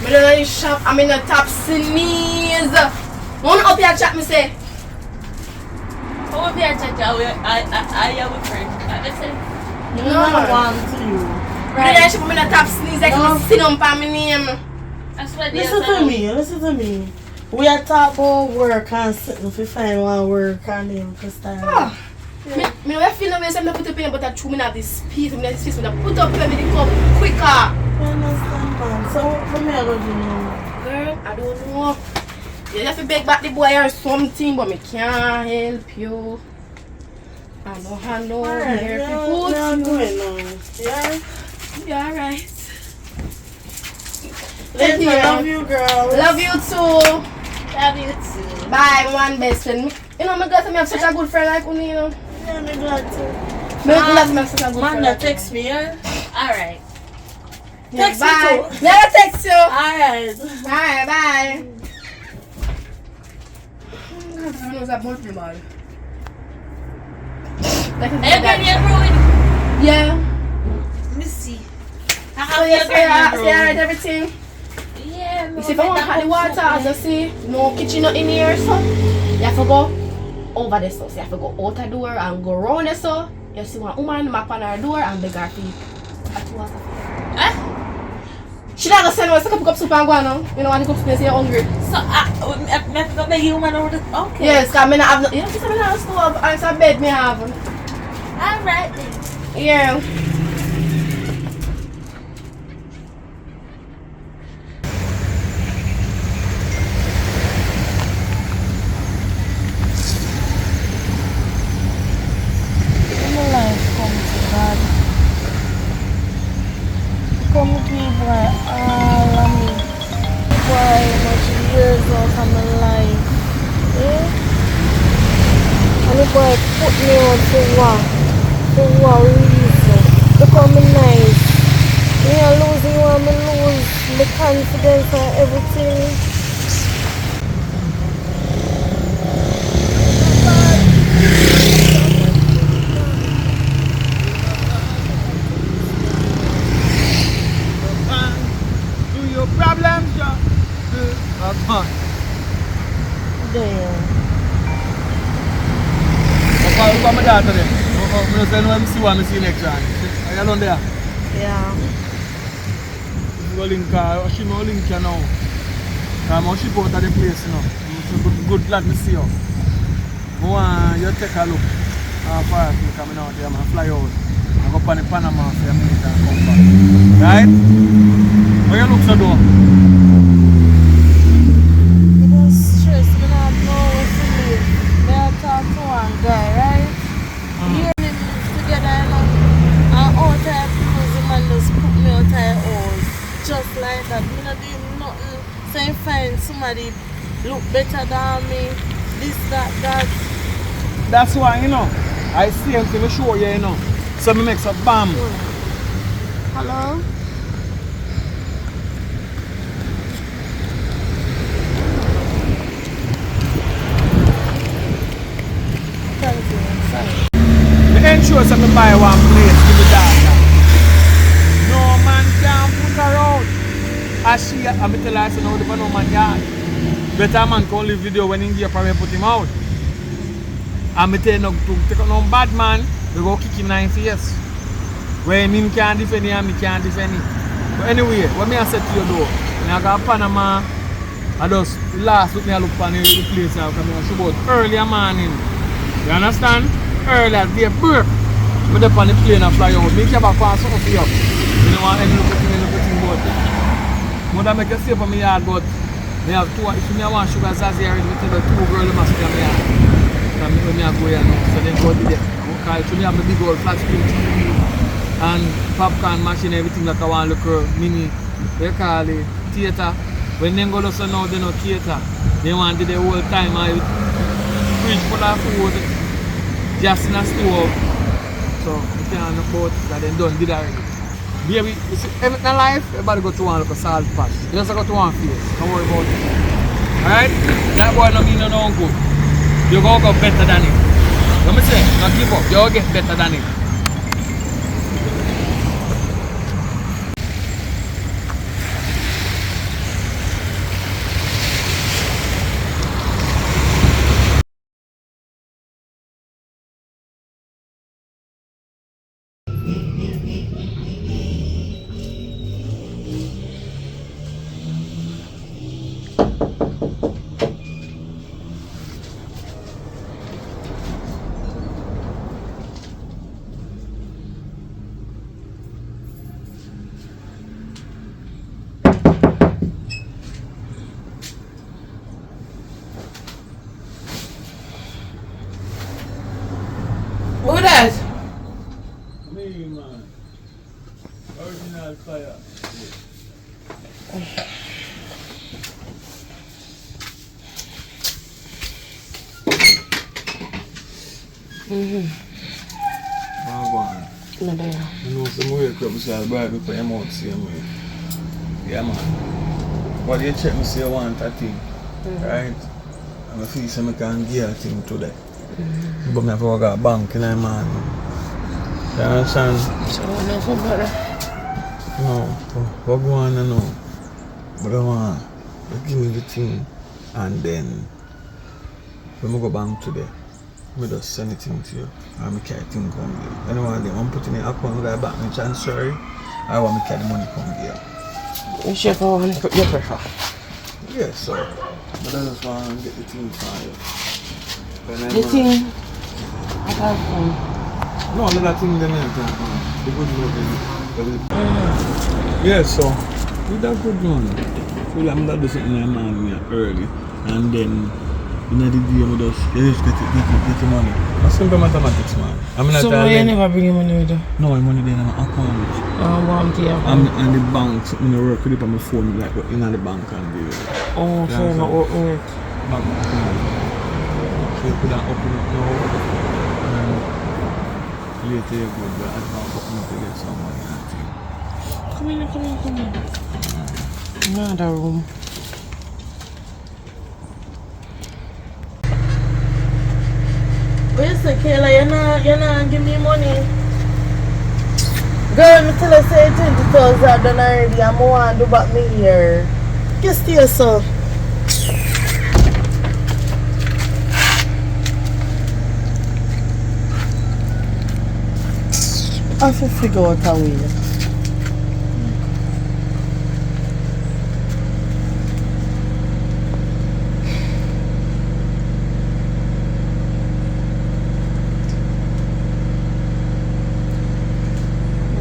[SPEAKER 1] I'm in the shop. I'm in the top sneeze. One up your chat, me say.
[SPEAKER 6] How be a chat? I am a friend. I say.
[SPEAKER 5] No one to you.
[SPEAKER 1] Right. I'm in the top sneeze. I can sit on my name.
[SPEAKER 6] That's what
[SPEAKER 5] Listen to me, listen to me. We are talking about work and sitting if you find one work and then you start.
[SPEAKER 1] Ah. Me I feel no way say me put up in but I chew me have this piece, me this piece, me put up in me the cup quicker.
[SPEAKER 5] You understand, man? So what me I go do now?
[SPEAKER 1] Girl, I don't know. You have to beg back the boy or something, but me can't help you. I don't have no
[SPEAKER 5] Alright,
[SPEAKER 1] hair
[SPEAKER 5] yeah,
[SPEAKER 1] to
[SPEAKER 5] yeah, I'm
[SPEAKER 1] put you.
[SPEAKER 5] going now. Yeah?
[SPEAKER 1] Yeah, alright.
[SPEAKER 5] Let me love you, girl.
[SPEAKER 1] Love you too.
[SPEAKER 6] Love you too.
[SPEAKER 1] Bye, one best friend. You know, me glad to me have such a good friend like Uni, you know.
[SPEAKER 5] Yeah, I'm glad to.
[SPEAKER 1] Me glad to me have such a good friend.
[SPEAKER 5] Manda, text me, yeah?
[SPEAKER 6] Alright.
[SPEAKER 5] Text me
[SPEAKER 1] Bye.
[SPEAKER 5] too.
[SPEAKER 1] Never text you.
[SPEAKER 5] Alright.
[SPEAKER 1] Bye, bye. I know that both man.
[SPEAKER 6] Hey, girl, you're ruined.
[SPEAKER 1] Yeah.
[SPEAKER 6] Let me see. I
[SPEAKER 1] So
[SPEAKER 6] have
[SPEAKER 1] you
[SPEAKER 6] your
[SPEAKER 1] say
[SPEAKER 6] girl
[SPEAKER 1] alright everything.
[SPEAKER 6] Yeah,
[SPEAKER 1] You see if I want hot water, as you see, no kitchen not in here, so you have to go over the so you have to go out the door and go round the so. You see one woman knock on her door and beg her to hot water.
[SPEAKER 6] Huh?
[SPEAKER 1] She not gonna send us to pick up soup and go on now. You know want to cook space, you're hungry.
[SPEAKER 6] So, I have to beg you, man. Okay.
[SPEAKER 1] Yes, because I have no, you know, just have a stove and some bed me have.
[SPEAKER 6] Alright then.
[SPEAKER 1] Yeah.
[SPEAKER 5] My life come to God. Come give boy all of me. Boy, much years out of my life. Eh? And the boy put me on for what? For what reason? Because I'm nice. Me I lose you and me lose my confidence and everything.
[SPEAKER 2] Do your problems, John. Come on.
[SPEAKER 5] Damn.
[SPEAKER 2] I'll call my daughter then. I'm going to see what I see next time. Are you alone there?
[SPEAKER 5] Yeah.
[SPEAKER 2] Go link her. She no link you now. I'm ship out of the place now. So good glad to see you. I want you take a look. How far you coming out here, man. Fly out. I go on the Panama for a minute and come back. Right? Where you look so though?
[SPEAKER 5] It was stress. Me not know what to do. Me I talk to one guy, right? Yearly live together, you know. And out of clothes, the man just put me out of house. Just like that. Me not doing nothing. So I find somebody look better than me. This, that.
[SPEAKER 2] That's why, you know. I see him to show you, you know. So me make some bam.
[SPEAKER 5] Hello? Thank you. I'm sorry.
[SPEAKER 2] The ensure me buy one place to the daughter. No man can put her out. As she, I'm tell her, I say, no, no man yard. Better man can live video when he give probably put him out. And me tell you, to take out no bad man, we go kick him in the face. Where him can't defend him and me can't defend him. But anyway, what me I said to you though, when I got Panama, I just last week I look for the place now because I show about early morning. You understand? Early as day break. I up on the plane and fly out. Me keep a pass something for you. You don't want any look at thing about it. Mother make you stay for me yard, but me have two, if me want sugar zazie already, me tell the two girls must stay on me yard. And me I go here now, so then go to there. Okay, so me have my big old flat screen TV and popcorn machine, everything that I want to look mini, they call it theater. When they go to now, they don't cater. They want to do the whole time, fridge full of food, just in a stove. So, you can't look about that they done did already. Baby, you see, everything in life, everybody go to one like a salt patch. You just go to one face, don't worry about it. Alright? That boy no mean no don't go. You go better than him. Let me say, don't give up, you get better than him.
[SPEAKER 1] Who that?
[SPEAKER 2] Me, man. Original fire.
[SPEAKER 5] No, no.
[SPEAKER 2] You know, some way club so I'll buy people your mouth same way. Yeah, man. But you check me say you want a thing, right? And I feel so I can give a thing today. But I have to go to bank in the morning. You understand?
[SPEAKER 5] So, no, for better.
[SPEAKER 2] No, what go on now? But I want you give me the thing and then when I go bank today, I just send it to you and I carry the thing come here. Anyone they want put in the account with a bank and transfer it, I want me carry the money come here.
[SPEAKER 5] You should go and put your pressure.
[SPEAKER 2] Yes, sir. But I just want to get the thing for you.
[SPEAKER 5] The thing? I got one.
[SPEAKER 2] No, another thing them here. The good one. Yes, so with that good one. So I'm going to do something in the morning early. And then in the day, we just get the money. That's simple mathematics, man.
[SPEAKER 5] So why you never bring your money with you?
[SPEAKER 2] No, my money there in my account.
[SPEAKER 5] One day.
[SPEAKER 2] And the bank, something I work with it on my phone, like in the bank and the
[SPEAKER 5] oh, so not work.
[SPEAKER 2] Bank account. So you could open it now. And later you go, but I can't open up to get some money.
[SPEAKER 5] Come in. Another room. Wait a second, Kayla, you're not give me money. Girl, me tell her say 20,000 done already. I'm want to do back me here. Just stay so. I have to figure out a way.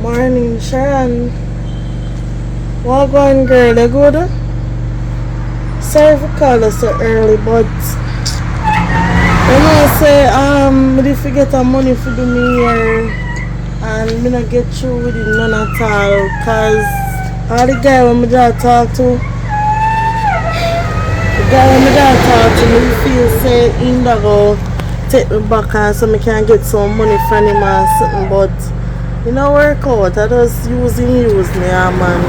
[SPEAKER 5] Morning, Sharon. What going, girl? You good? Sorry for calling so early, but you know, say I did forget the money for the new year, and me not get through with it none at all. Cause all the guy when me just talk to, me feel say him that go take me back and so me can get some money from him and something, but. You know, work out. I just use me, man.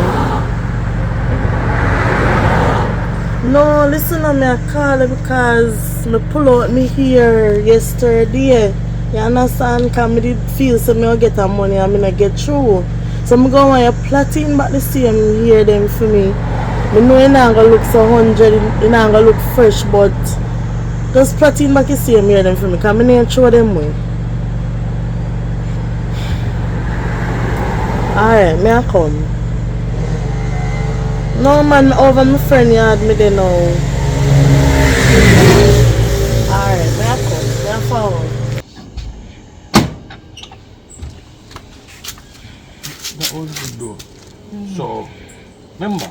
[SPEAKER 5] No, listen to me, I call it because me pull out me here yesterday. You understand? Because I did feel so I get the money and I get through. So I'm going to plotting back the same here them for me. I know it's not going to look so 100, it's not going to look fresh, but just plotting back the same here them for me because I didn't throw them away. Alright, may I come? No man, over my friend yard me there now. Alright, may I come? May I forward?
[SPEAKER 2] That was good though. So, remember,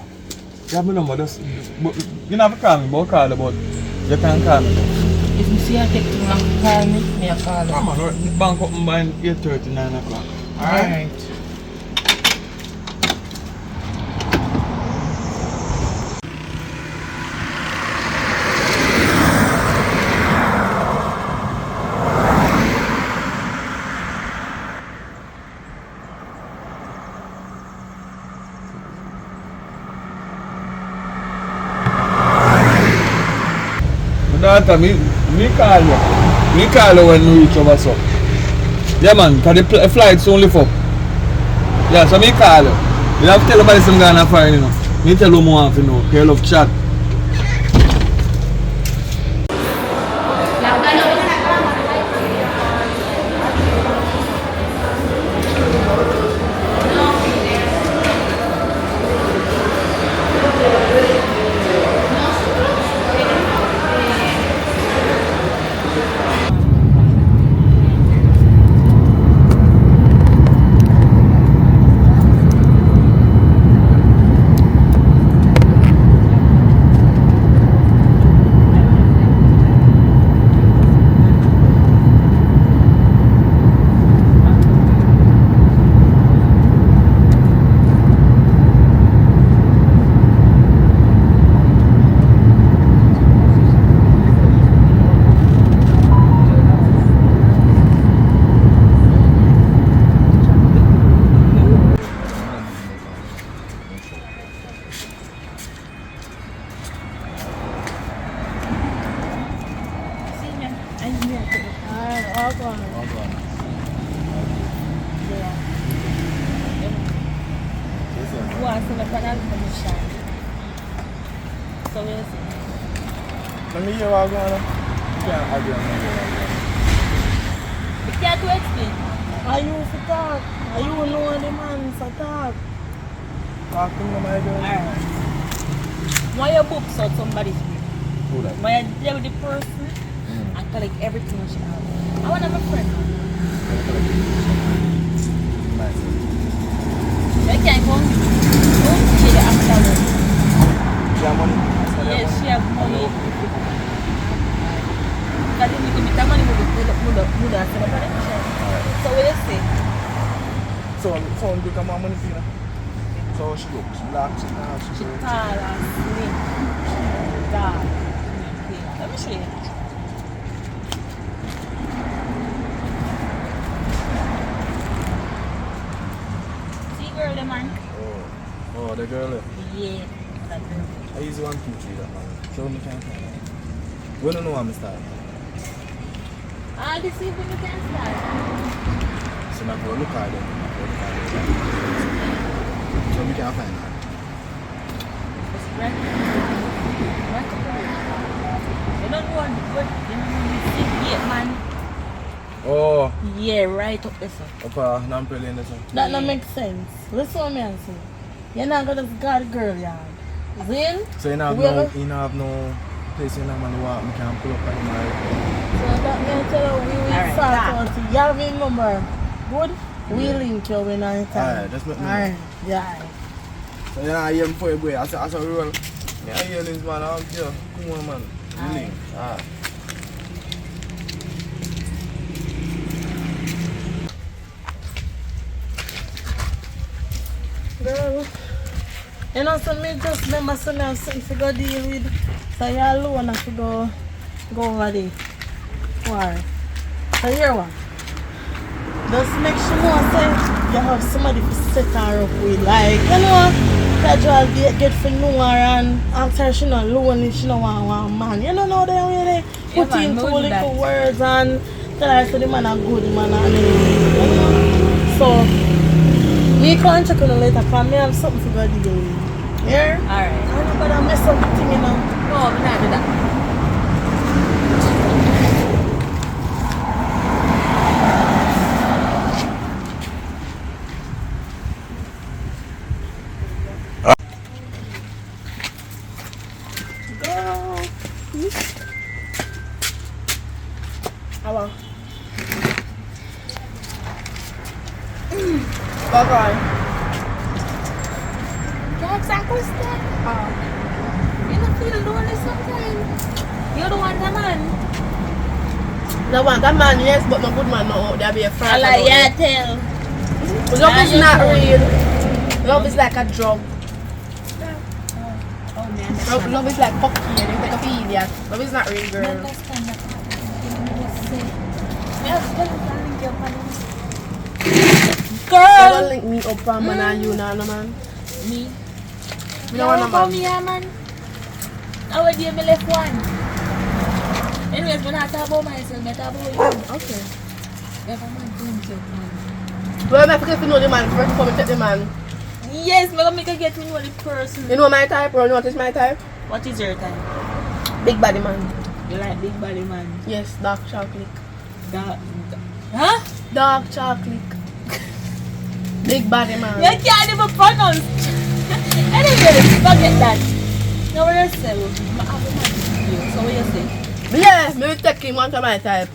[SPEAKER 2] you have my number, just, but you don't have to call me, but call you, but you can call me.
[SPEAKER 5] If you see I take too long to call me, may I call you?
[SPEAKER 2] Come on, bank up by 8:30, 9 o'clock.
[SPEAKER 5] Alright.
[SPEAKER 2] Daughter, me call you. Me call you when we reach over so. Yeah man, because the flight's only for. Yeah, so me call you. You have to tell somebody some Ghana foreign, you know. Me tell you more want to know. Because you love chat.
[SPEAKER 6] So we'll see.
[SPEAKER 2] Let me hear what's going on. Yeah, I'll be on
[SPEAKER 6] You can't to explain.
[SPEAKER 5] Are you for talk? Are you know the man for talk?
[SPEAKER 3] Talk to me, my girl.
[SPEAKER 6] Alright. Why you books out somebody?
[SPEAKER 3] Who that?
[SPEAKER 6] Why you deal with the person and collect everything she has? I want to have a friend.
[SPEAKER 3] Nice.
[SPEAKER 6] You can't go. Don't see the afterwards.
[SPEAKER 3] She have money?
[SPEAKER 6] Yes, she have money. Because if you could be the money, would have said about it. So what you say?
[SPEAKER 3] So you come more money for you? So she look, she black, she tall,
[SPEAKER 6] She tall and slim. Tall. Let me show you. See girl, the man?
[SPEAKER 3] Oh, the girl.
[SPEAKER 6] Yeah, that girl.
[SPEAKER 3] I use 1, 2, 3 that man. Show me can't find it. We don't know how I start.
[SPEAKER 6] Ah, this is when you can start.
[SPEAKER 3] So now go look at them. So we can't find it.
[SPEAKER 6] It's right. You don't know what you see yet, man.
[SPEAKER 3] Oh,
[SPEAKER 6] Yeah, right up there, sir.
[SPEAKER 3] Opa, now I'm playing this one.
[SPEAKER 5] That don't make sense. Listen what me and say. You're not gonna got a girl yard. Then,
[SPEAKER 3] So you have no place in the man who we can pull up at the marriage.
[SPEAKER 5] so that means tell you we will
[SPEAKER 6] Alright,
[SPEAKER 5] start
[SPEAKER 6] that.
[SPEAKER 5] out. You have a number. Good? We link you when I time.
[SPEAKER 3] Alright, just let me know.
[SPEAKER 5] Alright, yeah.
[SPEAKER 3] So you know, I hear before you go. I say roll. Yeah, I hear this man. I'm here. Come on, man. Really? Ah.
[SPEAKER 5] Girl, you know, so me just remember some have something to go deal with. So you alone have to go over there. Why? So here one. Just make sure say you have somebody to set her up with. Like, you know, casual get for know her and after she not lonely, she don't want one man. You don't know they really put
[SPEAKER 6] man,
[SPEAKER 5] in
[SPEAKER 6] know
[SPEAKER 5] two little
[SPEAKER 6] that.
[SPEAKER 5] words and tell her so the man a good man and everything. You know? So we can't check on the later because I have something to go deal with. Yeah?
[SPEAKER 6] Alright.
[SPEAKER 5] I don't know but I mess up the thing, you know.
[SPEAKER 6] No, I'm not do that.
[SPEAKER 5] Girl. Hello.
[SPEAKER 1] Bye-bye.
[SPEAKER 6] Yeah, exactly. You don't feel lonely sometimes. You're the one, the man.
[SPEAKER 1] No one, that man, yes, but no good man, no. There'll be a friend.
[SPEAKER 6] I like, yeah, tell.
[SPEAKER 1] Love is
[SPEAKER 6] Yeah,
[SPEAKER 1] not
[SPEAKER 6] you
[SPEAKER 1] real. Love is like a drug.
[SPEAKER 6] Oh, man.
[SPEAKER 1] Love is like cocaine. It's like a idiot. Love is not real,
[SPEAKER 6] I
[SPEAKER 1] girl.
[SPEAKER 6] understand that.
[SPEAKER 1] You
[SPEAKER 6] Girl!
[SPEAKER 1] don't link me up, man, and you, nah, no, man.
[SPEAKER 6] Me?
[SPEAKER 1] We don't want a man.
[SPEAKER 6] Me, man. How would you me left one? Anyways, when I talk about myself, I talk about you.
[SPEAKER 1] Okay.
[SPEAKER 6] Never mind, don't joke, man.
[SPEAKER 1] Well, I forget to know the man first before we take the man.
[SPEAKER 6] Yes, I'm going to get to know the person.
[SPEAKER 1] You know my type, or you know what is my type?
[SPEAKER 6] What is your type?
[SPEAKER 1] Big body man.
[SPEAKER 6] You like big body man?
[SPEAKER 1] Yes, dark chocolate.
[SPEAKER 6] Huh?
[SPEAKER 1] Dark chocolate. Big body man.
[SPEAKER 6] You can't even pronounce. Anyways, forget that. Now what you say? I have a man. So what you say?
[SPEAKER 1] Yeah, maybe take him one time my type.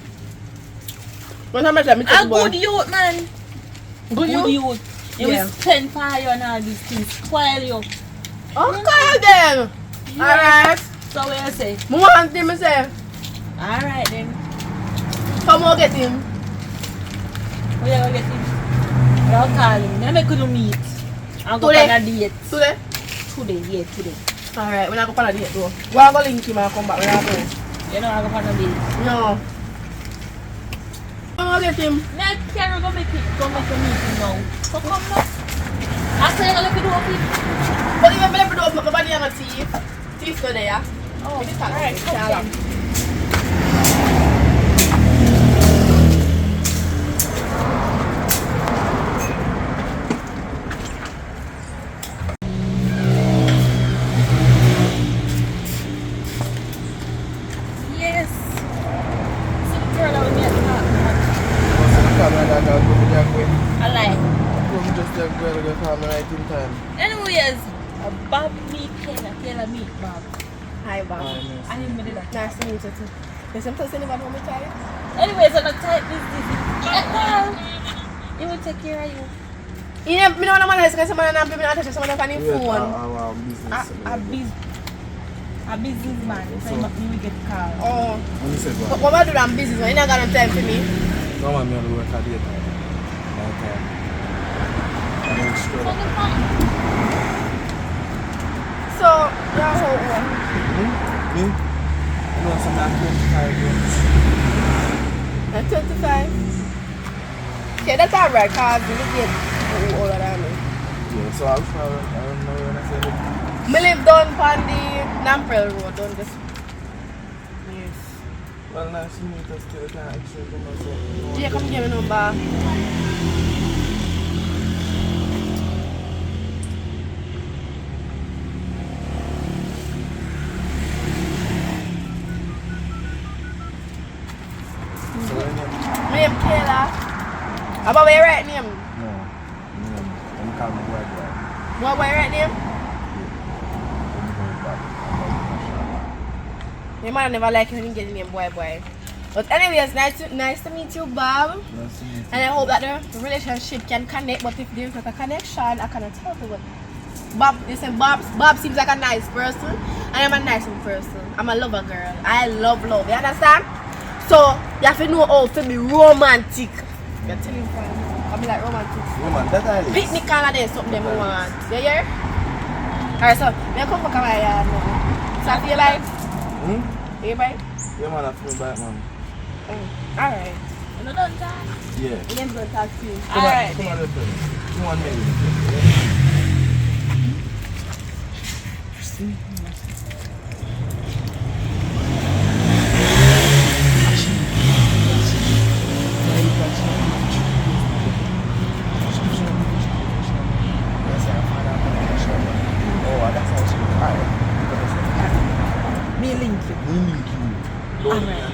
[SPEAKER 1] One time my type, me take
[SPEAKER 6] A
[SPEAKER 1] the boy.
[SPEAKER 6] good youth, man.
[SPEAKER 1] Good youth?
[SPEAKER 6] youth. You
[SPEAKER 1] Yeah.
[SPEAKER 6] will spend fire and all these things. Spoil you.
[SPEAKER 1] Okay then. Alright.
[SPEAKER 6] So what you say?
[SPEAKER 1] Me want him, I say.
[SPEAKER 6] Alright then.
[SPEAKER 1] Come on, get him.
[SPEAKER 6] Where you gonna get him? I'll call him. Let me could meet. I'll go
[SPEAKER 1] Today?
[SPEAKER 6] on a date.
[SPEAKER 1] Today?
[SPEAKER 6] Today, yeah, today.
[SPEAKER 1] Alright, when I go on a date though. We're going to link him and come back when I go.
[SPEAKER 6] You know I'll go on a date.
[SPEAKER 1] No. Come on, get him.
[SPEAKER 6] Me I can't go make it. Go make a meeting now. So come now. After you look at the open.
[SPEAKER 1] But even if I don't open up, nobody have a teeth. Teeth still there, yeah?
[SPEAKER 6] Oh,
[SPEAKER 1] With the tag.
[SPEAKER 6] alright,
[SPEAKER 1] Okay,
[SPEAKER 6] come
[SPEAKER 1] alright.
[SPEAKER 6] then. Yes. See the girl that we met at I like.
[SPEAKER 3] Just that girl that call me right in time.
[SPEAKER 6] Anyways,
[SPEAKER 1] Hi, Bob.
[SPEAKER 6] I didn't mean that.
[SPEAKER 1] Nice to meet you too. There's some person about home child.
[SPEAKER 6] Anyways, I'm not type this. He will take care of you.
[SPEAKER 1] You know, me don't want to ask someone and I'm touch someone on your phone.
[SPEAKER 6] A businessman, so you will get called.
[SPEAKER 1] Oh. What about do that business? You're not gonna time for me.
[SPEAKER 7] No, I'm going to work at daytime. Okay. I'm going straight up.
[SPEAKER 1] So, you're how old?
[SPEAKER 7] Me? I know some like 25 years.
[SPEAKER 1] At 25? Okay, that's alright, because you get older than me.
[SPEAKER 7] Yeah, so I don't know when I said it.
[SPEAKER 1] I live down on the Namprel Road, down this. Yes.
[SPEAKER 7] Well, nice to meet us still. Can't actually do myself.
[SPEAKER 1] Yeah, come give me number.
[SPEAKER 7] So when you...
[SPEAKER 1] My name Kayla. About your right name?
[SPEAKER 7] No. I'm calling my boy.
[SPEAKER 1] What your right name? Your man never like when you get the name boy. But anyways, nice to meet you, Bob.
[SPEAKER 7] Nice to meet you.
[SPEAKER 1] And I hope that the relationship can connect, but if there's not a connection, I cannot help it. Bob, listen, Bob seems like a nice person. I am a nice person. I'm a lover girl. I love. You understand? So you have to know how to be romantic. You're telling me, I'll be like romantic.
[SPEAKER 7] Woman, that I live.
[SPEAKER 1] Picnic and there's something them want. You hear? Alright, so me come back my yard now. So I feel like you buy?
[SPEAKER 7] Yeah, man, I feel bad, man.
[SPEAKER 1] Alright.
[SPEAKER 6] You know, don't talk.
[SPEAKER 7] Yeah.
[SPEAKER 1] I'm going to talk to you.
[SPEAKER 7] Come
[SPEAKER 1] Alright.
[SPEAKER 7] on, let's play. Come on, maybe.
[SPEAKER 6] Me link you. Alright.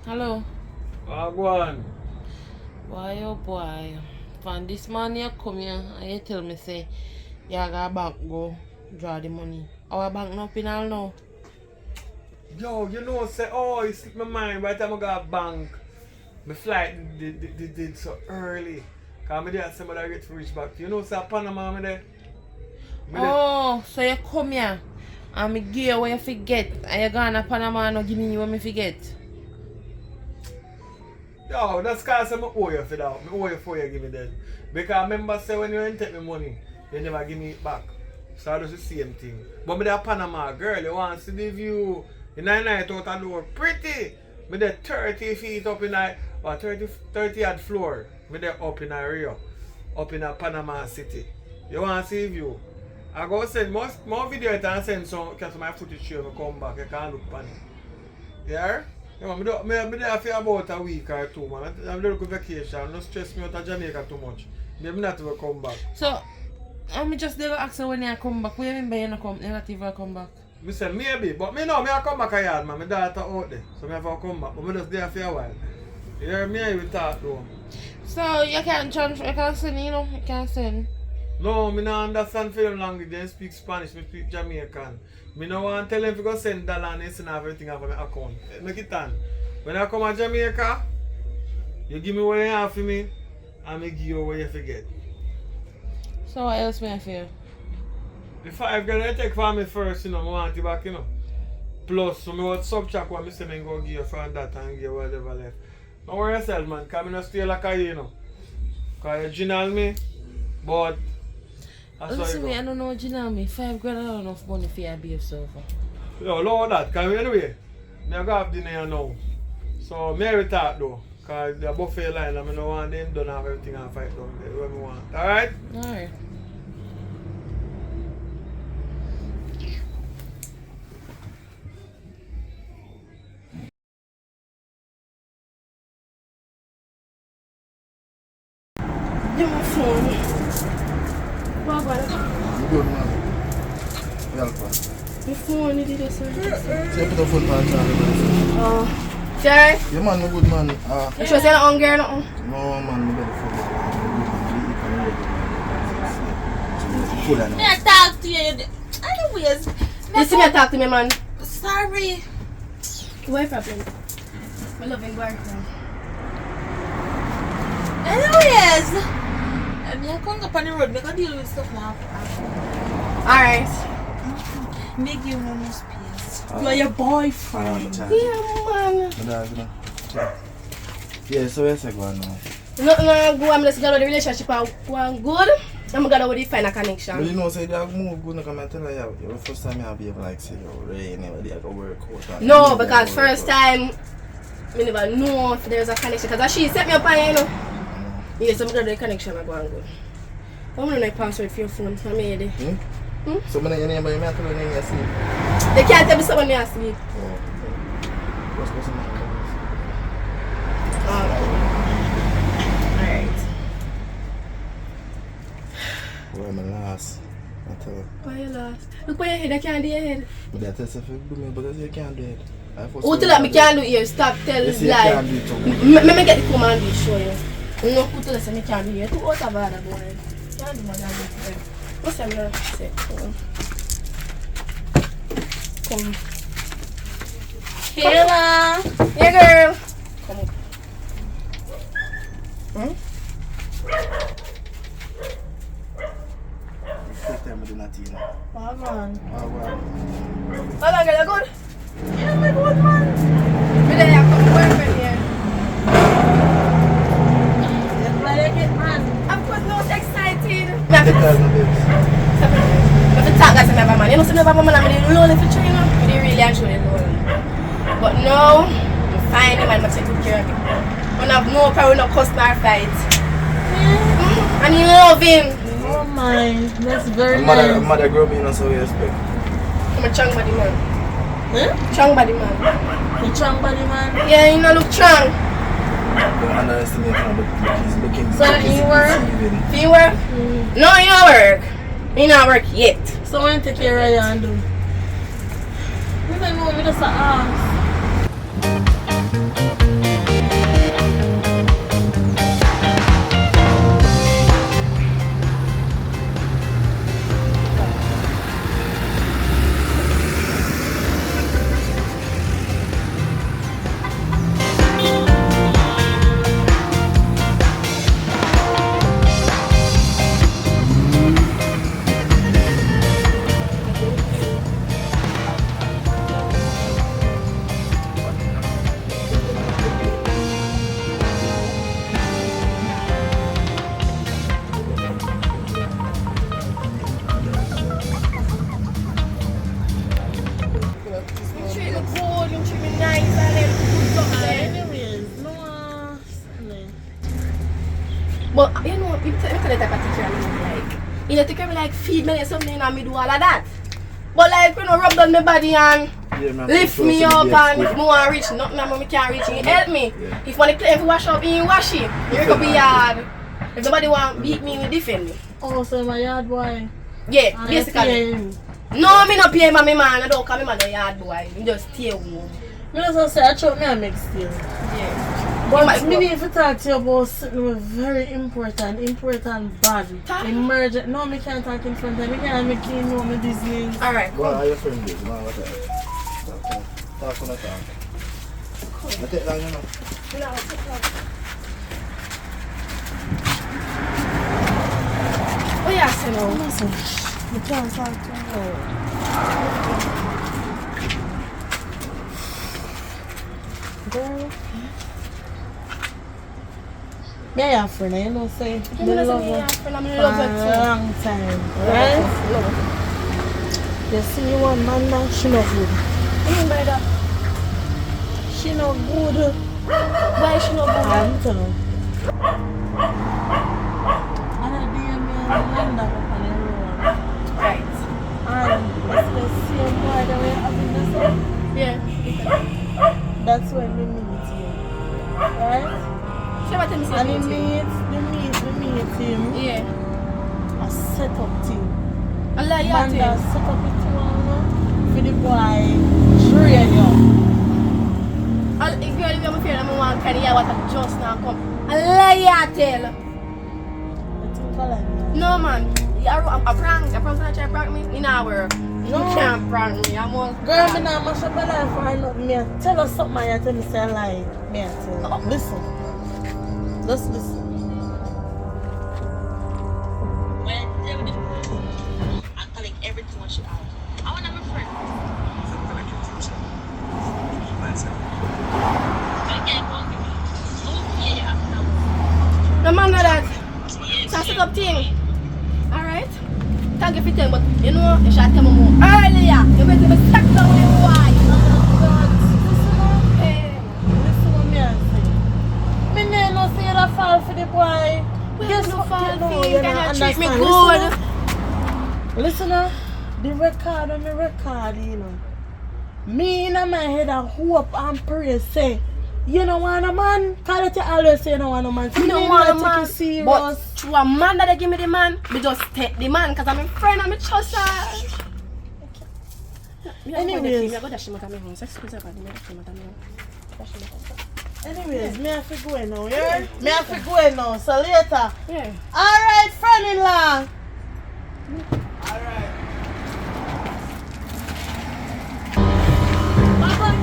[SPEAKER 5] Hello.
[SPEAKER 2] Go on.
[SPEAKER 5] Why oh boy. From this morning you come here and you tell me say you got bank go draw the money. Our bank not open all now.
[SPEAKER 2] Yo, you know, say, oh, it slipped my mind by the time I got bank. My flight did so early. Because I did somebody get to reach back. You know, say, Panama, me there.
[SPEAKER 5] Oh, so you come here and me give you what you forget and you gone to Panama and not give me what me forget.
[SPEAKER 2] Yo, that's because I owe you for that. I owe you for you give me that. Because I remember say when you take me money, you never give me it back. So that's the same thing. But me there Panama girl, you want to see the view. In the night out the door, pretty. Me there 30 feet up in a, or 30 odd floor. Me there up in a Rio. Up in a Panama City. You want to see the view? I go send more video and send some because my footage show me come back. You can't look on it. Yeah? Yeah, me there for about a week or two, man. I'm there on vacation. Don't stress me out of Jamaica too much. Maybe not to come back.
[SPEAKER 5] So, I'm just there to ask you when you come back. What do you mean by you not even come back?
[SPEAKER 2] I said maybe, but me know me I come back a yard, man. My daughter out there. So I have to come back. But I just there for a while. You hear me and you talk though.
[SPEAKER 5] So, you can't transfer, you can't send, you know? You can't send.
[SPEAKER 2] No, I don't understand film language. They speak Spanish, I speak Jamaican. I don't want to tell them to go send dollar and send everything off of my account. Make it done. When I come to Jamaica, you give me what you have for me, and I give you what you forget.
[SPEAKER 5] So what else may I feel?
[SPEAKER 2] The 5 grand I take for me first, you know, I want it back, you know. Plus, so I would subtract what I say I go give you from that and give you whatever left. Don't worry yourself, man, because I don't stay like I, you know. Because you general me, but that's
[SPEAKER 5] Listen
[SPEAKER 2] how
[SPEAKER 5] me,
[SPEAKER 2] it
[SPEAKER 5] I don't know what you know me. 5 grand I don't have enough money for your beef so far.
[SPEAKER 2] go. Yo, lower that, because anyway, I go have dinner now. So, me will talk though. Because the buffet line, I don't want them done have everything and fight down there, what I want. Alright?
[SPEAKER 5] Alright.
[SPEAKER 1] Give me my phone. What about it?
[SPEAKER 7] Good man. Welcome.
[SPEAKER 1] My phone, you did this, sir.
[SPEAKER 7] So you put the phone on charge.
[SPEAKER 1] Oh. Sir?
[SPEAKER 7] Yeah man, no good man.
[SPEAKER 1] You sure you're not hungry or nothing?
[SPEAKER 7] No man, no better phone. Good man.
[SPEAKER 5] May I talk to you? Anyways.
[SPEAKER 1] You see me talk to me, man.
[SPEAKER 5] Sorry.
[SPEAKER 1] What problem? My loving boyfriend.
[SPEAKER 5] Anyways. I come up on the road, I can deal with stuff now.
[SPEAKER 1] Alright.
[SPEAKER 5] Make you no more space. You are your boyfriend.
[SPEAKER 1] Yeah, man.
[SPEAKER 7] Yeah, so where's it going now?
[SPEAKER 1] Nothing go, I'm just going to the relationship and good. I'm going to find a connection.
[SPEAKER 7] But you know, say they have move good, come and tell her, yeah, the first time I behave like, say, yo, Ray, never did I go work out.
[SPEAKER 1] No, because first time, I never know if there's a connection. Because she set me up on, you know. Yes, I'm going to do the connection and go and go. I want to know the password for your phone. I'm ready.
[SPEAKER 7] So, when your name, but you may have to know your name, you sleep.
[SPEAKER 1] They can't tell me someone me asleep.
[SPEAKER 7] Oh. What's the name?
[SPEAKER 1] Alright.
[SPEAKER 7] Where am I last? I tell you.
[SPEAKER 1] Why you lost? Look by your head, I can't do your head.
[SPEAKER 7] But I tell you, if you do me, because you can't do it.
[SPEAKER 1] Who tell that me can't do it here? Stop telling
[SPEAKER 7] You
[SPEAKER 1] lies.
[SPEAKER 7] say you can't do it too.
[SPEAKER 1] Let me get the comb and do it, show you. No, who tell us I can't do it here? Too out of order, boy. Can't do my damn thing. What's that going to say? Come.
[SPEAKER 5] Kayla.
[SPEAKER 1] Here, girl. Come up.
[SPEAKER 7] Take time with the natty, you know.
[SPEAKER 5] Oh man.
[SPEAKER 7] Oh, well.
[SPEAKER 1] Hold on, girl, you good?
[SPEAKER 5] Yeah, my good man.
[SPEAKER 1] Me there, I come boyfriend here.
[SPEAKER 5] That's why I get man.
[SPEAKER 1] Of course, no, it's excited.
[SPEAKER 7] Take time, my babes.
[SPEAKER 1] If you talk as a never man, you know, so never man, I'm really lonely for you, you know. They really actually lonely. But now, I'm fine, the man, I'm taking care of him. When I have no power, no customer fight. And you love him.
[SPEAKER 5] Oh my, that's very
[SPEAKER 7] Mother,
[SPEAKER 5] nice.
[SPEAKER 7] mother grew me, you know, so we expect.
[SPEAKER 1] I'm a strong body man.
[SPEAKER 5] Huh?
[SPEAKER 1] Strong body man.
[SPEAKER 5] You strong body man.
[SPEAKER 1] Yeah, you know, look strong.
[SPEAKER 7] Don't underestimate him, but he's looking.
[SPEAKER 5] So he work?
[SPEAKER 1] Do you work? No, you don't work. You not work yet.
[SPEAKER 5] So when you take care of you and do? You don't know me just ask.
[SPEAKER 1] You treat me good, you treat me nice, and then put something there.
[SPEAKER 5] Anyways, no
[SPEAKER 1] But you know, you tell me the type of teacher I like. You know, take care of me like feed me like something and me do all of that. But like, you know, rub down my body and lift me up and if I want to reach, nothing that I can't reach, you help me.
[SPEAKER 7] Yeah.
[SPEAKER 1] If I want to clean, if I wash up, you wash it. You could be hard. If somebody want to beat me, you defend me.
[SPEAKER 5] Oh, so my yard boy.
[SPEAKER 1] Yeah,
[SPEAKER 5] And
[SPEAKER 1] basically.
[SPEAKER 5] I pay him.
[SPEAKER 1] No, me not pay my man. I don't call me man a yard boy. Me just stay home.
[SPEAKER 5] Me just say I choke me and make still.
[SPEAKER 1] Yeah.
[SPEAKER 5] But me need to talk to you about something very important bad.
[SPEAKER 1] Talk.
[SPEAKER 5] Emergent. No, me can't talk in front of me. Me can't make you know my business.
[SPEAKER 1] Alright,
[SPEAKER 7] Well,
[SPEAKER 1] cool.
[SPEAKER 7] how your friend is? Man, what talk on the talk. I take long, you know.
[SPEAKER 1] Oh yeah, listen now.
[SPEAKER 5] Listen. You can't talk too loud. Girl. Me and your friend, you know, say,
[SPEAKER 1] You
[SPEAKER 5] me
[SPEAKER 1] know,
[SPEAKER 5] love
[SPEAKER 1] say me
[SPEAKER 5] her
[SPEAKER 1] and your friend, I'm in
[SPEAKER 5] for
[SPEAKER 1] love
[SPEAKER 5] a
[SPEAKER 1] with you.
[SPEAKER 5] long time, right? You see one man now, she not good.
[SPEAKER 1] What do you mean by that?
[SPEAKER 5] She not good.
[SPEAKER 1] Why is she not good?
[SPEAKER 5] I'm telling you. And I DM me and land up on the road.
[SPEAKER 1] Right.
[SPEAKER 5] And it's the same boy that we're having this one.
[SPEAKER 1] Yeah.
[SPEAKER 5] That's when we meet him. Right?
[SPEAKER 1] Say what I'm
[SPEAKER 5] And
[SPEAKER 1] saying.
[SPEAKER 5] we meet him.
[SPEAKER 1] Yeah.
[SPEAKER 5] A set up team.
[SPEAKER 1] I like
[SPEAKER 5] Man
[SPEAKER 1] you.
[SPEAKER 5] that set up it for the boy train you.
[SPEAKER 1] If you're living with me, I'm going to carry what I just now come. I lie you tell.
[SPEAKER 5] I think I like that.
[SPEAKER 1] No man. I prank. I prank to try to prank me. In our work. You
[SPEAKER 5] No.
[SPEAKER 1] can't prank me. I'm all.
[SPEAKER 5] Girl, me not mash up my life for nothing. Me tell us something and you tell me say I lie. Me tell you. Listen. Just listen.
[SPEAKER 6] I collect everything what she have. I want to be friend. Okay, go on, give me. Oh, yeah.
[SPEAKER 1] No man, no that. It's a set up thing. Alright? Thank you for telling, but you know, you should tell me more earlier. You better be stuck down with the boy.
[SPEAKER 5] Listen what me I say. Me no say that fall for the boy. Guess
[SPEAKER 1] no
[SPEAKER 5] what?
[SPEAKER 1] fall
[SPEAKER 5] No,
[SPEAKER 1] for
[SPEAKER 5] you
[SPEAKER 1] you,
[SPEAKER 5] don't
[SPEAKER 1] can you treat me
[SPEAKER 5] understand.
[SPEAKER 1] good?
[SPEAKER 5] Listen now. The record when me record, you know. Me in my head I hope and pray say, you don't want a man? Cause you always say you don't want a man. So
[SPEAKER 1] You don't
[SPEAKER 5] me
[SPEAKER 1] want a
[SPEAKER 5] take
[SPEAKER 1] man,
[SPEAKER 5] it serious.
[SPEAKER 1] but through a man that they give me the man, me just take the man because I'm a friend, I'm a trust her.
[SPEAKER 5] Anyways. Anyways, me have to go now, yeah? Me have to go now, so later.
[SPEAKER 1] Yeah.
[SPEAKER 5] Alright, friend-in-law. Alright.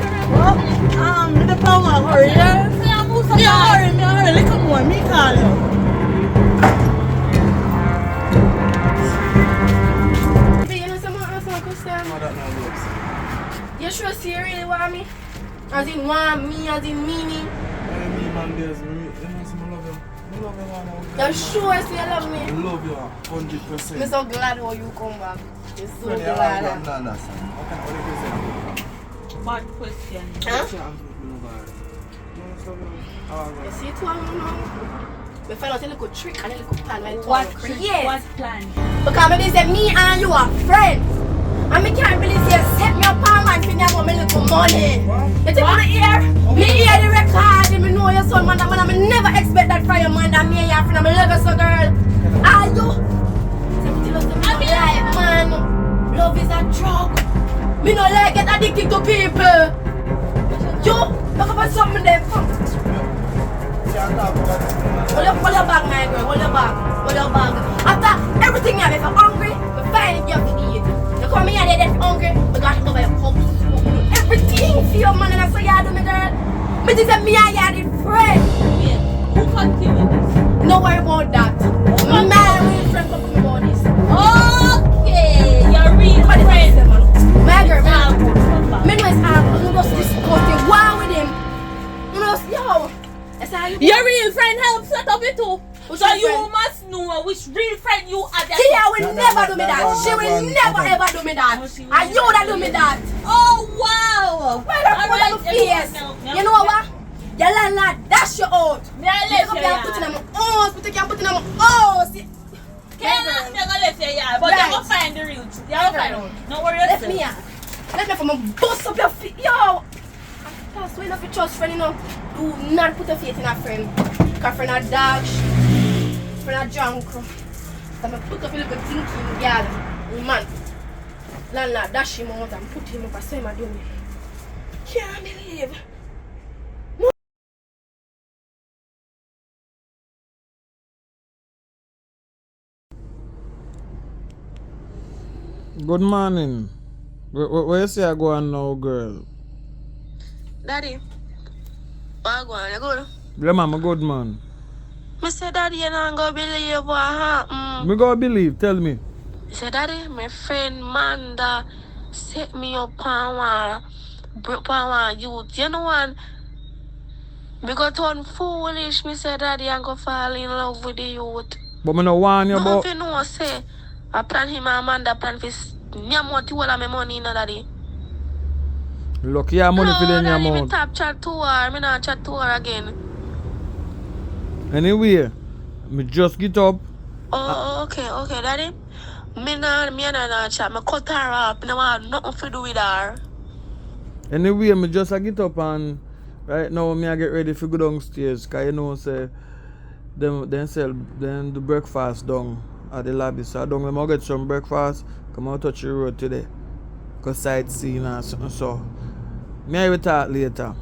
[SPEAKER 5] Me the power hurry, yeah? Me hurry, little more, me call you.
[SPEAKER 1] You know someone ask me a question?
[SPEAKER 7] No, that not works.
[SPEAKER 1] You sure see you really want me? As in want me, as in me.
[SPEAKER 7] Me, man, there's me. You know, some love you. I love you, man.
[SPEAKER 1] You sure say you love me?
[SPEAKER 7] I love you, 100%.
[SPEAKER 1] I'm so glad how you come back. You're so
[SPEAKER 7] Friend, you
[SPEAKER 1] glad.
[SPEAKER 7] are not understand. What do you say?
[SPEAKER 6] Bad question.
[SPEAKER 1] Huh? You see it one now? We find out a little trick and a little plan like
[SPEAKER 6] What
[SPEAKER 1] create.
[SPEAKER 6] What plan?
[SPEAKER 1] Because maybe say me and you are friends. And me can't believe you set me up on man for me about me little money. You think I'm hear? Me hear the record, me know your son man, I never expect that from your man that me and your friend, I'm love you so girl. Are you? I'm like man, love is a drug. Me no like get addicted to people. You, look up at something there. Hold your bag, my girl. Hold your bag. After everything you have, if you're hungry, we find if you have to eat. You come here, they're hungry. We got to over your cup. Everything for your man, and that's what you do, my girl. Me just say me and you are friends.
[SPEAKER 6] Yeah. Who continue this?
[SPEAKER 1] No worry about that. My real friend come to me about this.
[SPEAKER 6] Okay. You're real friend.
[SPEAKER 1] My girl,
[SPEAKER 6] Ah,
[SPEAKER 1] man.
[SPEAKER 6] come back.
[SPEAKER 1] Me know it's hard. You just disgusting. Why with him? You know, yo. That's how you.
[SPEAKER 6] Your real friend help set up it too.
[SPEAKER 1] Which
[SPEAKER 6] So
[SPEAKER 1] real
[SPEAKER 6] you
[SPEAKER 1] friend?
[SPEAKER 6] must know which real friend you are.
[SPEAKER 1] Tia will
[SPEAKER 7] No,
[SPEAKER 1] never
[SPEAKER 7] no,
[SPEAKER 1] do me
[SPEAKER 7] no,
[SPEAKER 1] that.
[SPEAKER 7] no,
[SPEAKER 1] She
[SPEAKER 7] no,
[SPEAKER 1] will
[SPEAKER 7] no,
[SPEAKER 1] never
[SPEAKER 7] no.
[SPEAKER 1] ever do me that.
[SPEAKER 6] No, she will
[SPEAKER 1] And you that do me that.
[SPEAKER 6] Oh wow.
[SPEAKER 1] Where the fuck are the face? You know what? Your landlord dash you out.
[SPEAKER 6] Me I
[SPEAKER 1] You
[SPEAKER 6] let
[SPEAKER 1] come
[SPEAKER 6] you
[SPEAKER 1] here and put in my house. Put in my house.
[SPEAKER 6] Can't
[SPEAKER 1] girl.
[SPEAKER 6] never let you yeah, but
[SPEAKER 1] Right.
[SPEAKER 6] you're gonna find the real truth. You're gonna find out. No worry
[SPEAKER 1] Let
[SPEAKER 6] yourself.
[SPEAKER 1] me out. Let me from a bust up your feet. Yo. That's why enough your trust friend, you know. Do not put your faith in a friend. Because friend a dog. Friend a drunk. So I put up a little thinking girl. Man. Landlord dash him out and put him up and say him a do me. Can't believe.
[SPEAKER 2] Good morning. Where you say I go on now, girl?
[SPEAKER 1] Daddy. Where you going? You good?
[SPEAKER 2] Yeah, man, I'm a good man.
[SPEAKER 5] I said, Daddy, you don't go believe what happened.
[SPEAKER 2] Me go believe, tell me.
[SPEAKER 5] I said, Daddy, my friend Manda set me up on one youth. You know what? Me got turn foolish. Me said, Daddy, I go fall in love with the youth.
[SPEAKER 2] But me no want you about...
[SPEAKER 5] Nothing no say. I plan him and Amanda plan for nyam what you all of my money, you know, Daddy.
[SPEAKER 2] Look, your money for the
[SPEAKER 5] No, Daddy, me
[SPEAKER 2] amount.
[SPEAKER 5] tap chat to her. Me not chat to her again.
[SPEAKER 2] Anyway, me just get up.
[SPEAKER 5] Oh, okay, Daddy. Me not chat. Me cut her off. Me no want nothing to do with her.
[SPEAKER 2] Anyway, me just get up and right now me I get ready for go downstairs. Cause you know say them do breakfast down at the lobby. So I don't let me get some breakfast. Come out touch the road today. Go sightseeing and something. So me will talk later.